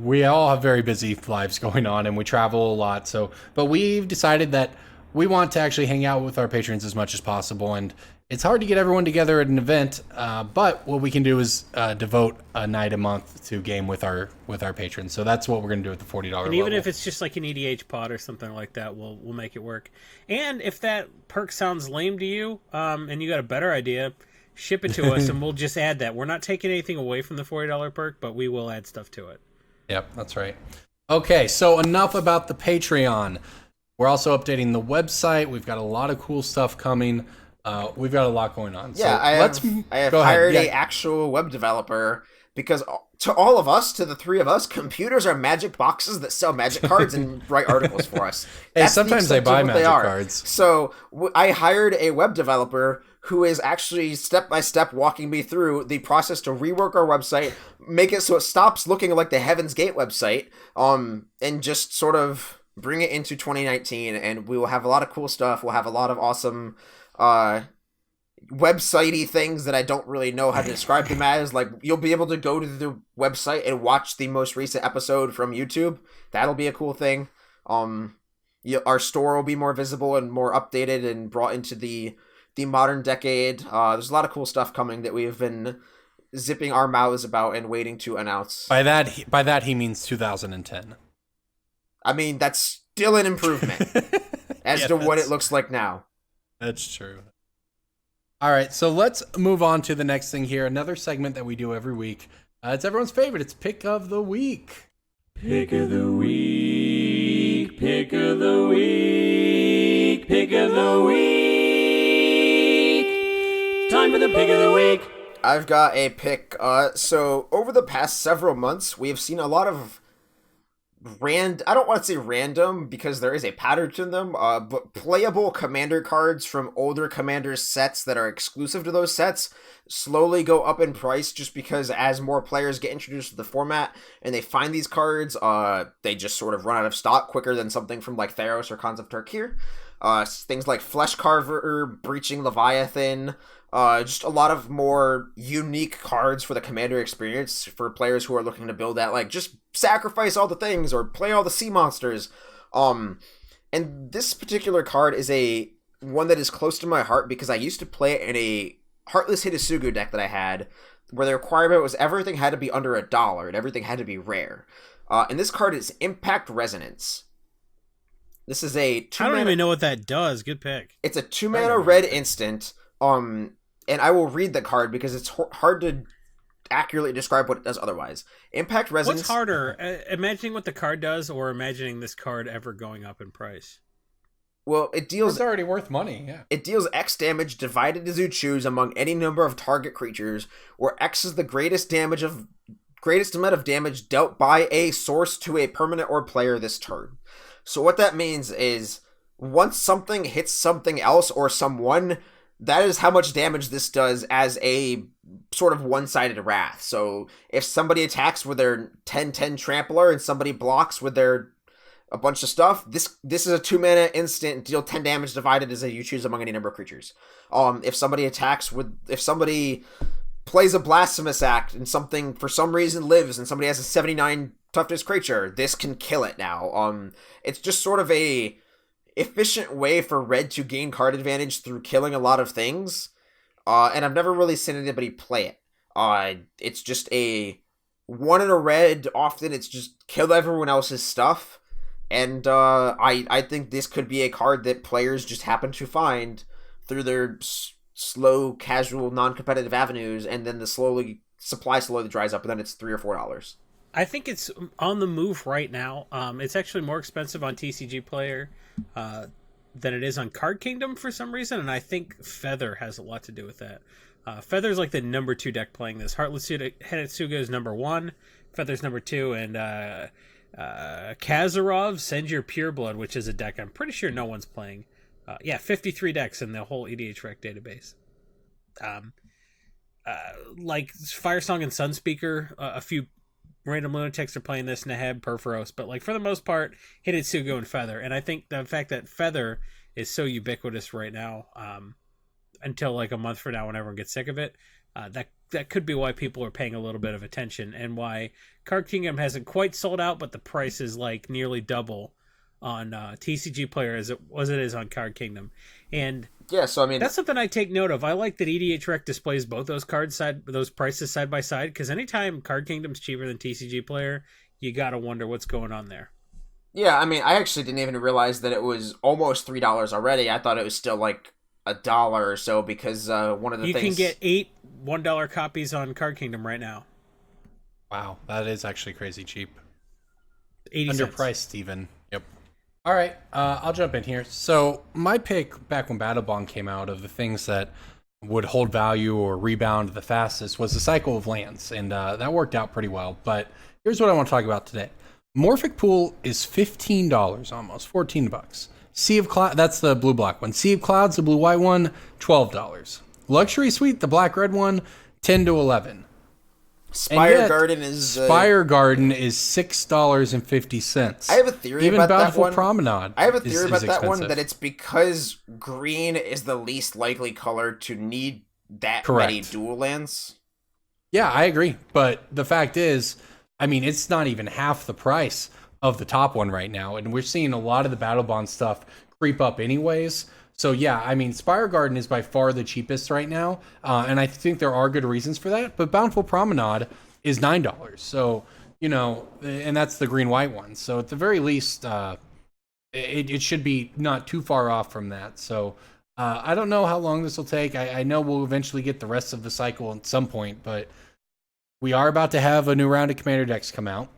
S2: We all have very busy lives going on, and we travel a lot. So, but we've decided that we want to actually hang out with our patrons as much as possible. And it's hard to get everyone together at an event. But what we can do is devote a night a month to game with our patrons. So that's what we're going to do at the $40 level.
S3: And even if it's just like an EDH pod or something like that, we'll make it work. And if that perk sounds lame to you, and you got a better idea, ship it to us and we'll just add that. We're not taking anything away from the $40 perk, but we will add stuff to it.
S2: Yep, that's right. Okay, so enough about the Patreon. We're also updating the website. We've got a lot of cool stuff coming. We've got a lot going on.
S1: Yeah,
S2: so
S1: I have hired a actual web developer, because to all of us, to the three of us, computers are magic boxes that sell magic cards and write articles for us.
S2: Hey, sometimes they buy magic cards.
S1: So I hired a web developer who is actually step-by-step walking me through the process to rework our website, make it so it stops looking like the Heaven's Gate website, and just sort of bring it into 2019, and we will have a lot of cool stuff. We'll have a lot of awesome website-y things that I don't really know how to describe them as. Like, you'll be able to go to the website and watch the most recent episode from YouTube. That'll be a cool thing. Our store will be more visible and more updated and brought into the modern decade. There's a lot of cool stuff coming that we've been zipping our mouths about and waiting to announce.
S2: By that he means 2010.
S1: I mean, that's still an improvement as to what it looks like now.
S2: That's true. All right, so let's move on to the next thing here. Another segment that we do every week. It's everyone's favorite. It's Pick of the Week.
S6: Pick of the Week. Pick of the Week. Pick of the Week. Time for the Pick of the Week.
S1: I've got a pick. So over the past several months, we have seen a lot of I don't want to say random, because there is a pattern to them, but playable commander cards from older commander sets that are exclusive to those sets slowly go up in price, just because as more players get introduced to the format and they find these cards, they just sort of run out of stock quicker than something from like Theros or Khans of Tarkir. Things like Flesh Carver, Breaching Leviathan, just a lot of more unique cards for the commander experience for players who are looking to build that, like, just sacrifice all the things or play all the sea monsters. And this particular card is one that is close to my heart, because I used to play it in a Heartless Hidetsugu deck that I had, where the requirement was everything had to be under $1 and everything had to be rare. And this card is Impact Resonance. This is a 2
S3: I don't
S1: mana...
S3: even know what that does. Good pick.
S1: It's a 2 mana red instant. And I will read the card because it's hard to accurately describe what it does otherwise. Impact Resonance...
S3: What's harder, imagining what the card does or imagining this card ever going up in price?
S1: Well,
S2: It's already worth money, yeah.
S1: It deals X damage divided as you choose among any number of target creatures, where X is the greatest amount of damage dealt by a source to a permanent or player this turn. So what that means is, once something hits something else or someone, that is how much damage this does as a sort of one-sided wrath. So if somebody attacks with their 10/10 Trampler and somebody blocks with their a bunch of stuff, this is a 2 mana instant, deal 10 damage divided as you choose among any number of creatures. If somebody plays a Blasphemous Act and something for some reason lives and somebody has a 79 toughness creature, this can kill it now. It's just sort of a efficient way for red to gain card advantage through killing a lot of things. And I've never really seen anybody play it. It's just a 1 in a red, often it's just kill everyone else's stuff. And I think this could be a card that players just happen to find through their slow, casual, non-competitive avenues, and then the supply slowly dries up, and then it's $3 or $4.
S3: I think it's on the move right now. It's actually more expensive on TCG Player than it is on Card Kingdom for some reason, and I think Feather has a lot to do with that. Feather's like the number 2 deck playing this. Heartless Hedetsuga is number 1, Feather's number 2, and Kazarov, Send Your Pureblood, which is a deck I'm pretty sure no one's playing. 53 decks in the whole EDH Rec database. Like Firesong and Sunspeaker, a few random lunatics are playing this, Naheb, Perforos, but like for the most part, Hidetsugu and Feather. And I think the fact that Feather is so ubiquitous right now, until like a month from now when everyone gets sick of it, that could be why people are paying a little bit of attention, and why Card Kingdom hasn't quite sold out, but the price is like nearly double on TCG Player as it is on Card Kingdom. And
S1: yeah, so I mean,
S3: that's something I take note of. I like that EDH Rec displays both those prices side by side, because anytime Card Kingdom's cheaper than TCG Player, you gotta wonder what's going on there.
S1: Yeah, I mean, I actually didn't even realize that it was almost $3 already. I thought it was still like $1 or so, because one of the things
S3: you can get 8 $1 copies on Card Kingdom right now.
S2: Wow, that is actually crazy cheap.
S3: 80
S2: Underpriced,
S3: cents.
S2: Steven. Yep. All right, I'll jump in here. So my pick back when Battlebond came out of the things that would hold value or rebound the fastest was the cycle of lands, and that worked out pretty well. But here's what I want to talk about today. Morphic Pool is $15 almost, $14. Sea of Cloud, that's the blue-black one. Sea of Clouds, the blue-white one, $12. Luxury Suite, the black-red one, $10 to $11.
S1: Spire Garden is
S2: $6.50.
S1: I have a theory
S2: Even
S1: about
S2: Bountiful
S1: that one.
S2: Promenade.
S1: I have a theory about that
S2: expensive.
S1: one, that it's because green is the least likely color to need that
S2: Correct.
S1: many dual lands.
S2: Yeah, I agree. But the fact is, I mean, it's not even half the price of the top one right now, and we're seeing a lot of the Battlebond stuff creep up anyways. So yeah, I mean, Spire Garden is by far the cheapest right now, and I think there are good reasons for that. But Bountiful Promenade is $9, so you know, and that's the green-white one. So at the very least, it should be not too far off from that. So I don't know how long this will take. I know we'll eventually get the rest of the cycle at some point, but we are about to have a new round of Commander decks come out.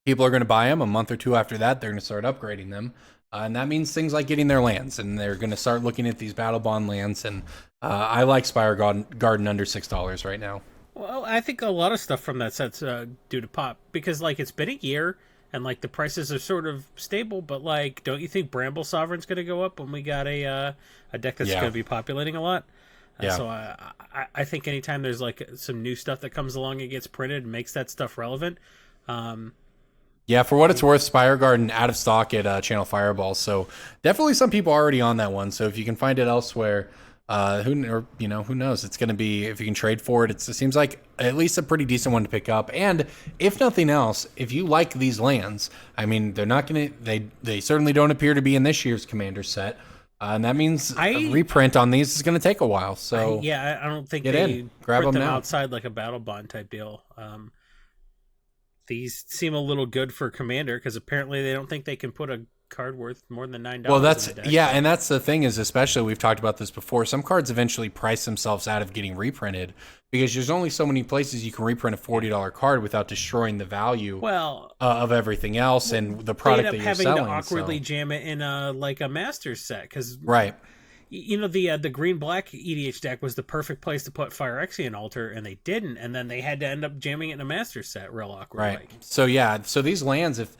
S2: People are going to buy them. A month or two after that, they're going to start upgrading them. And that means things like getting their lands, and they're going to start looking at these Battlebond lands. And I like Spire Garden under $6 right now.
S3: Well, I think a lot of stuff from that set's due to pop, because like it's been a year and like the prices are sort of stable. But like, don't you think Bramble Sovereign's going to go up when we got a deck that's going to be populating a lot?
S2: Yeah.
S3: So I think anytime there's like some new stuff that comes along and gets printed and makes that stuff relevant.
S2: Yeah, for what it's worth, Spire Garden out of stock at Channel Fireball. So definitely some people are already on that one. So if you can find it elsewhere, who knows? It's going to be, if you can trade for it, it seems like at least a pretty decent one to pick up. And if nothing else, if you like these lands, I mean, they're not going to, they certainly don't appear to be in this year's Commander set. And that means a reprint on these is going to take a while. So
S3: I don't think
S2: get
S3: they
S2: in, grab
S3: print
S2: them
S3: them
S2: now.
S3: outside like a Battlebond type deal. These seem a little good for Commander, because apparently they don't think they can put a card worth more than $9.
S2: Well, that's
S3: in the deck.
S2: and that's the thing is, especially we've talked about this before. Some cards eventually price themselves out of getting reprinted because there's only so many places you can reprint a $40 card without destroying the value of everything else and the product that you're selling.
S3: They end up having to awkwardly jam it in a Masters set, because
S2: right.
S3: You know, the green-black EDH deck was the perfect place to put Phyrexian Altar, and they didn't, and then they had to end up jamming it in a Masters set real awkward.
S2: Right. So yeah, so these lands, if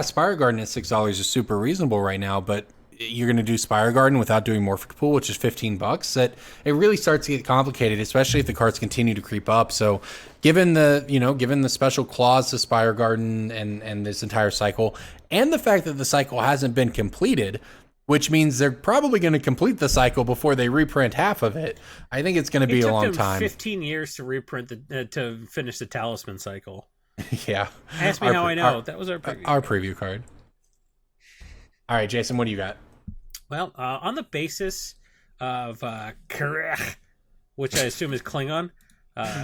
S2: Spire Garden at $6 is super reasonable right now, but you're going to do Spire Garden without doing Morphic Pool, which is $15. That it really starts to get complicated, especially if the cards continue to creep up. So given the special clause to Spire Garden and this entire cycle, and the fact that the cycle hasn't been completed, which means they're probably going to complete the cycle before they reprint half of it. I think it's going to be a long time.
S3: 15 years to reprint to finish the Talisman cycle.
S2: Yeah.
S3: Ask me how I know. That was our preview.
S2: Our preview card. All right, Jason, what do you got?
S3: Well, on the basis of which I assume is Klingon,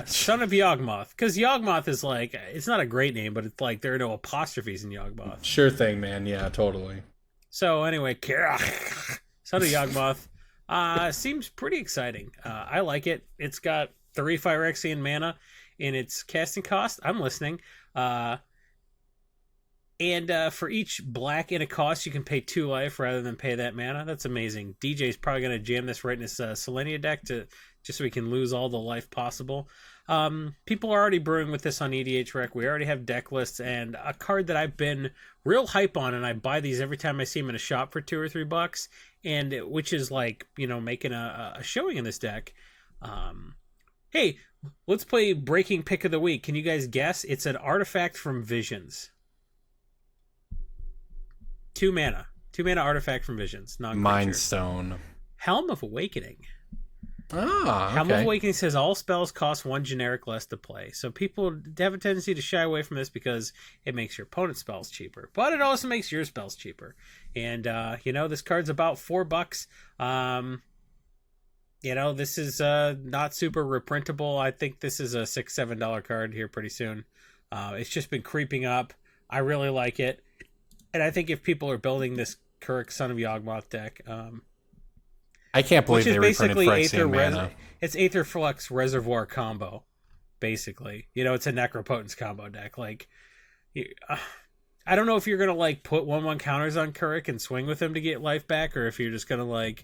S3: son of Yawgmoth, because Yawgmoth is like, it's not a great name, but it's like there are no apostrophes in Yawgmoth.
S2: Sure thing, man. Yeah, totally.
S3: So anyway, son of Yawgmoth seems pretty exciting. I like it. It's got 3 Phyrexian mana in its casting cost. I'm listening. And for each black in a cost, you can pay 2 life rather than pay that mana. That's amazing. DJ's probably going to jam this right in his Selenia deck just so we can lose all the life possible. People are already brewing with this on EDH Rec. We already have deck lists, and a card that I've been real hype on, and I buy these every time I see them in a shop for $2 or $3, and which is like, making a showing in this deck. Hey, let's play Breaking Pick of the Week. Can you guys guess? It's an artifact from Visions. 2 mana. 2 mana artifact from Visions.
S2: Mind Stone.
S3: Helm of Awakening.
S2: Ah, okay.
S3: Helm of Awakening says all spells cost 1 generic less to play. So people have a tendency to shy away from this because it makes your opponent's spells cheaper. But it also makes your spells cheaper. And, this card's about $4. This is not super reprintable. I think this is a $6, $7 card here pretty soon. It's just been creeping up. I really like it. And I think if people are building this Kuruk Son of Yawgmoth deck,
S2: I can't believe they reprinted Phyrexian Mana.
S3: It's Aetherflux Reservoir combo, basically. It's a Necropotence combo deck. Like, I don't know if you're gonna put 1/1 counters on Kuruk and swing with him to get life back, or if you're just gonna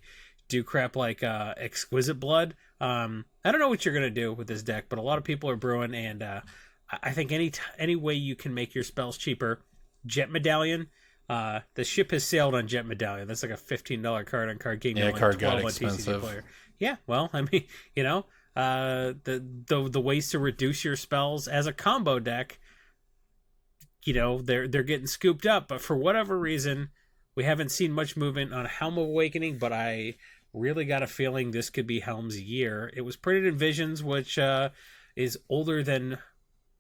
S3: do crap like Exquisite Blood. I don't know what you're gonna do with this deck, but a lot of people are brewing, and I think any way you can make your spells cheaper. Jet Medallion. The ship has sailed on Jet Medallion. That's like a $15 card on Card King.
S2: Yeah, card got
S3: 12
S2: expensive.
S3: TCG Player. Yeah, well, I mean, the ways to reduce your spells as a combo deck, they're getting scooped up. But for whatever reason, we haven't seen much movement on Helm of Awakening. But I really got a feeling this could be Helm's year. It was printed in Visions, which is older than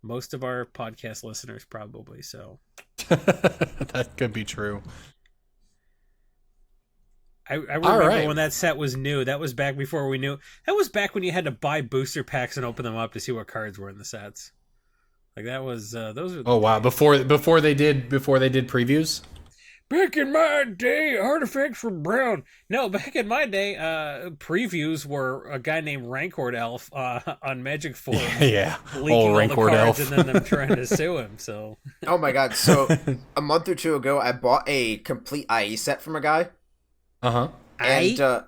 S3: most of our podcast listeners, probably. So.
S2: That could be true.
S3: I remember when that set was new. That was back before we knew. That was back when you had to buy booster packs and open them up to see what cards were in the sets. Like that was those were.
S2: Oh wow! Before they did previews.
S3: Back in my day, artifacts from Brown. No, back in my day, previews were a guy named Rancor Elf on Magic Forum.
S2: Yeah,
S3: leaking all
S2: Rancor
S3: the cards
S2: Elf.
S3: and then them trying to sue him. So.
S1: Oh my god! So a month or two ago, I bought a complete IE set from a guy. And I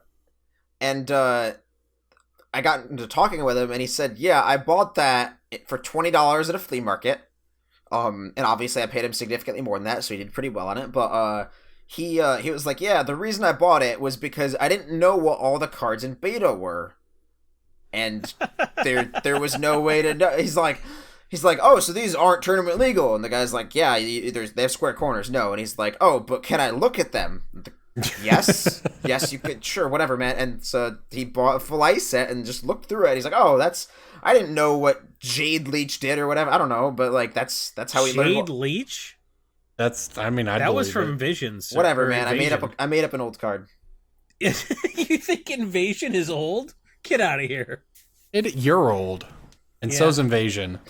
S1: got into talking with him, and he said, "Yeah, I bought that for $20 at a flea market." And obviously I paid him significantly more than that, so he did pretty well on it. But he was like, "Yeah, the reason I bought it was because I didn't know what all the cards in beta were, and there was no way to know." He's like, "Oh, so these aren't tournament legal?" And the guy's like, "Yeah, they have square corners." No, and he's like, "Oh, but can I look at them?" Yes, you could, sure, whatever, man. And so he bought a full ice set and just looked through it. He's like, "Oh, I didn't know what Jade Leech did or whatever. I don't know, but that's how he learned."
S3: Jade Leech?
S2: That
S3: was from Visions.
S1: Whatever, man. I made up an old card.
S3: You think Invasion is old? Get out of here.
S2: You're old, and so's Invasion.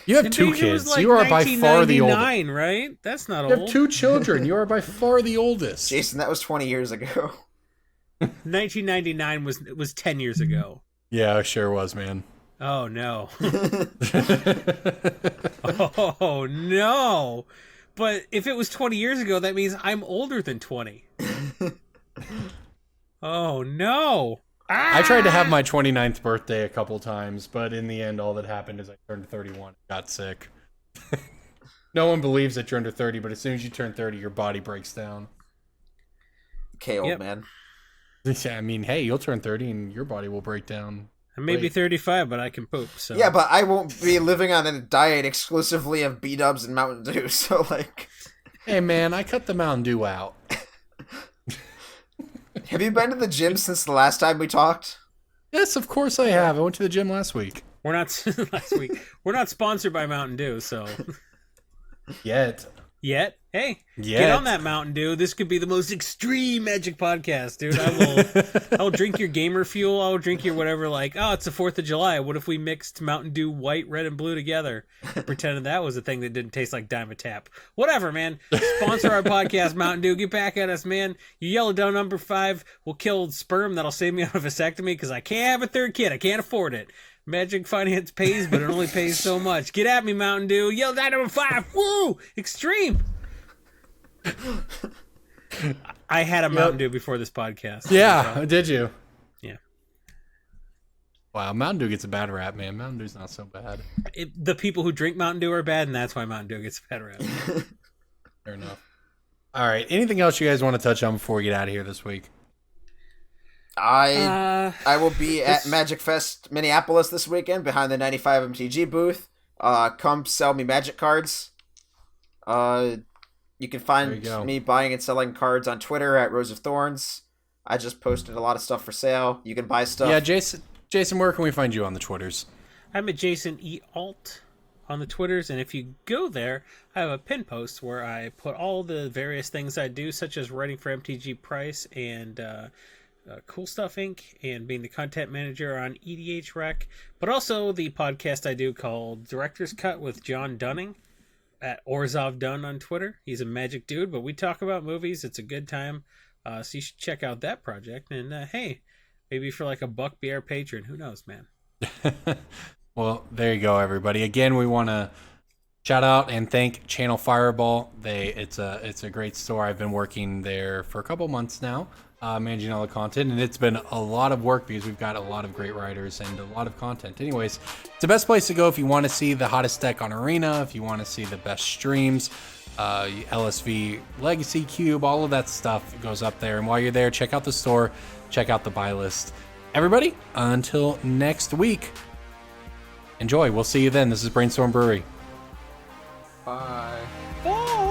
S2: You have
S3: Invasion
S2: 2 kids.
S3: Was
S2: you are by far the oldest.
S3: Right? That's not
S2: old. You have 2 children. You are by far the oldest.
S1: Jason, that was 20 years ago.
S3: 1999 was 10 years ago.
S2: Yeah, it sure was, man.
S3: Oh no. Oh no. But if it was 20 years ago, that means I'm older than 20. Oh no.
S2: I tried to have my 29th birthday a couple times, but in the end, all that happened is I turned 31 and got sick. No one believes that you're under 30, but as soon as you turn 30, your body breaks down.
S1: Okay, old man.
S2: I mean, hey, you'll turn 30 and your body will break down.
S3: I may be 35, but I can poop. So.
S1: Yeah, but I won't be living on a diet exclusively of B-dubs and Mountain Dew, so
S2: Hey, man, I cut the Mountain Dew out.
S1: Have you been to the gym since the last time we talked?
S2: Yes, of course I have. I went to the gym last week.
S3: We're not sponsored by Mountain Dew, so.
S2: Yet?
S3: Hey, get on that Mountain Dew. This could be the most extreme Magic podcast, dude. I'll drink your gamer fuel. I'll drink your whatever. It's the 4th of July. What if we mixed Mountain Dew white, red, and blue together? Pretending that was a thing that didn't taste like Dimetap. Whatever, man. Sponsor our podcast, Mountain Dew. Get back at us, man. You yellow down number 5 will kill sperm that'll save me on a vasectomy because I can't have a 3rd kid. I can't afford it. Magic Finance pays, but it only pays so much. Get at me, Mountain Dew. Yo, that number 5. Woo! Extreme. I had a Mountain Dew before this podcast.
S2: Yeah, did you?
S3: Yeah.
S2: Wow, Mountain Dew gets a bad rap, man. Mountain Dew's not so bad.
S3: The people who drink Mountain Dew are bad, and that's why Mountain Dew gets a bad rap.
S2: Fair enough. All right. Anything else you guys want to touch on before we get out of here this week?
S1: I will be at Magic Fest Minneapolis this weekend behind the 95 MTG booth. Come sell me Magic cards. You can find me buying and selling cards on Twitter at Rose of Thorns. I just posted a lot of stuff for sale. You can buy stuff.
S2: Yeah, Jason, where can we find you on the Twitters?
S3: I'm at Jason E. Alt on the Twitters, and if you go there, I have a pin post where I put all the various things I do, such as writing for MTG Price and Cool Stuff Inc., and being the content manager on EDH Rec, but also the podcast I do called Director's Cut with John Dunning at Orzov Dunn on Twitter. He's a magic dude, but we talk about movies. It's a good time. So you should check out that project. And hey, maybe for like $1, be our patron. Who knows, man?
S2: Well, there you go, everybody. Again, we want to shout out and thank Channel Fireball. It's a great store. I've been working there for a couple months now, managing all the content, and it's been a lot of work because we've got a lot of great writers and a lot of content. Anyways, it's the best place to go if you want to see the hottest deck on Arena, if you want to see the best streams, LSV Legacy Cube, all of that stuff goes up there. And while you're there, check out the store, check out the buy list. Everybody, until next week, enjoy. We'll see you then. This is Brainstorm Brewery.
S1: Bye.
S3: Oh!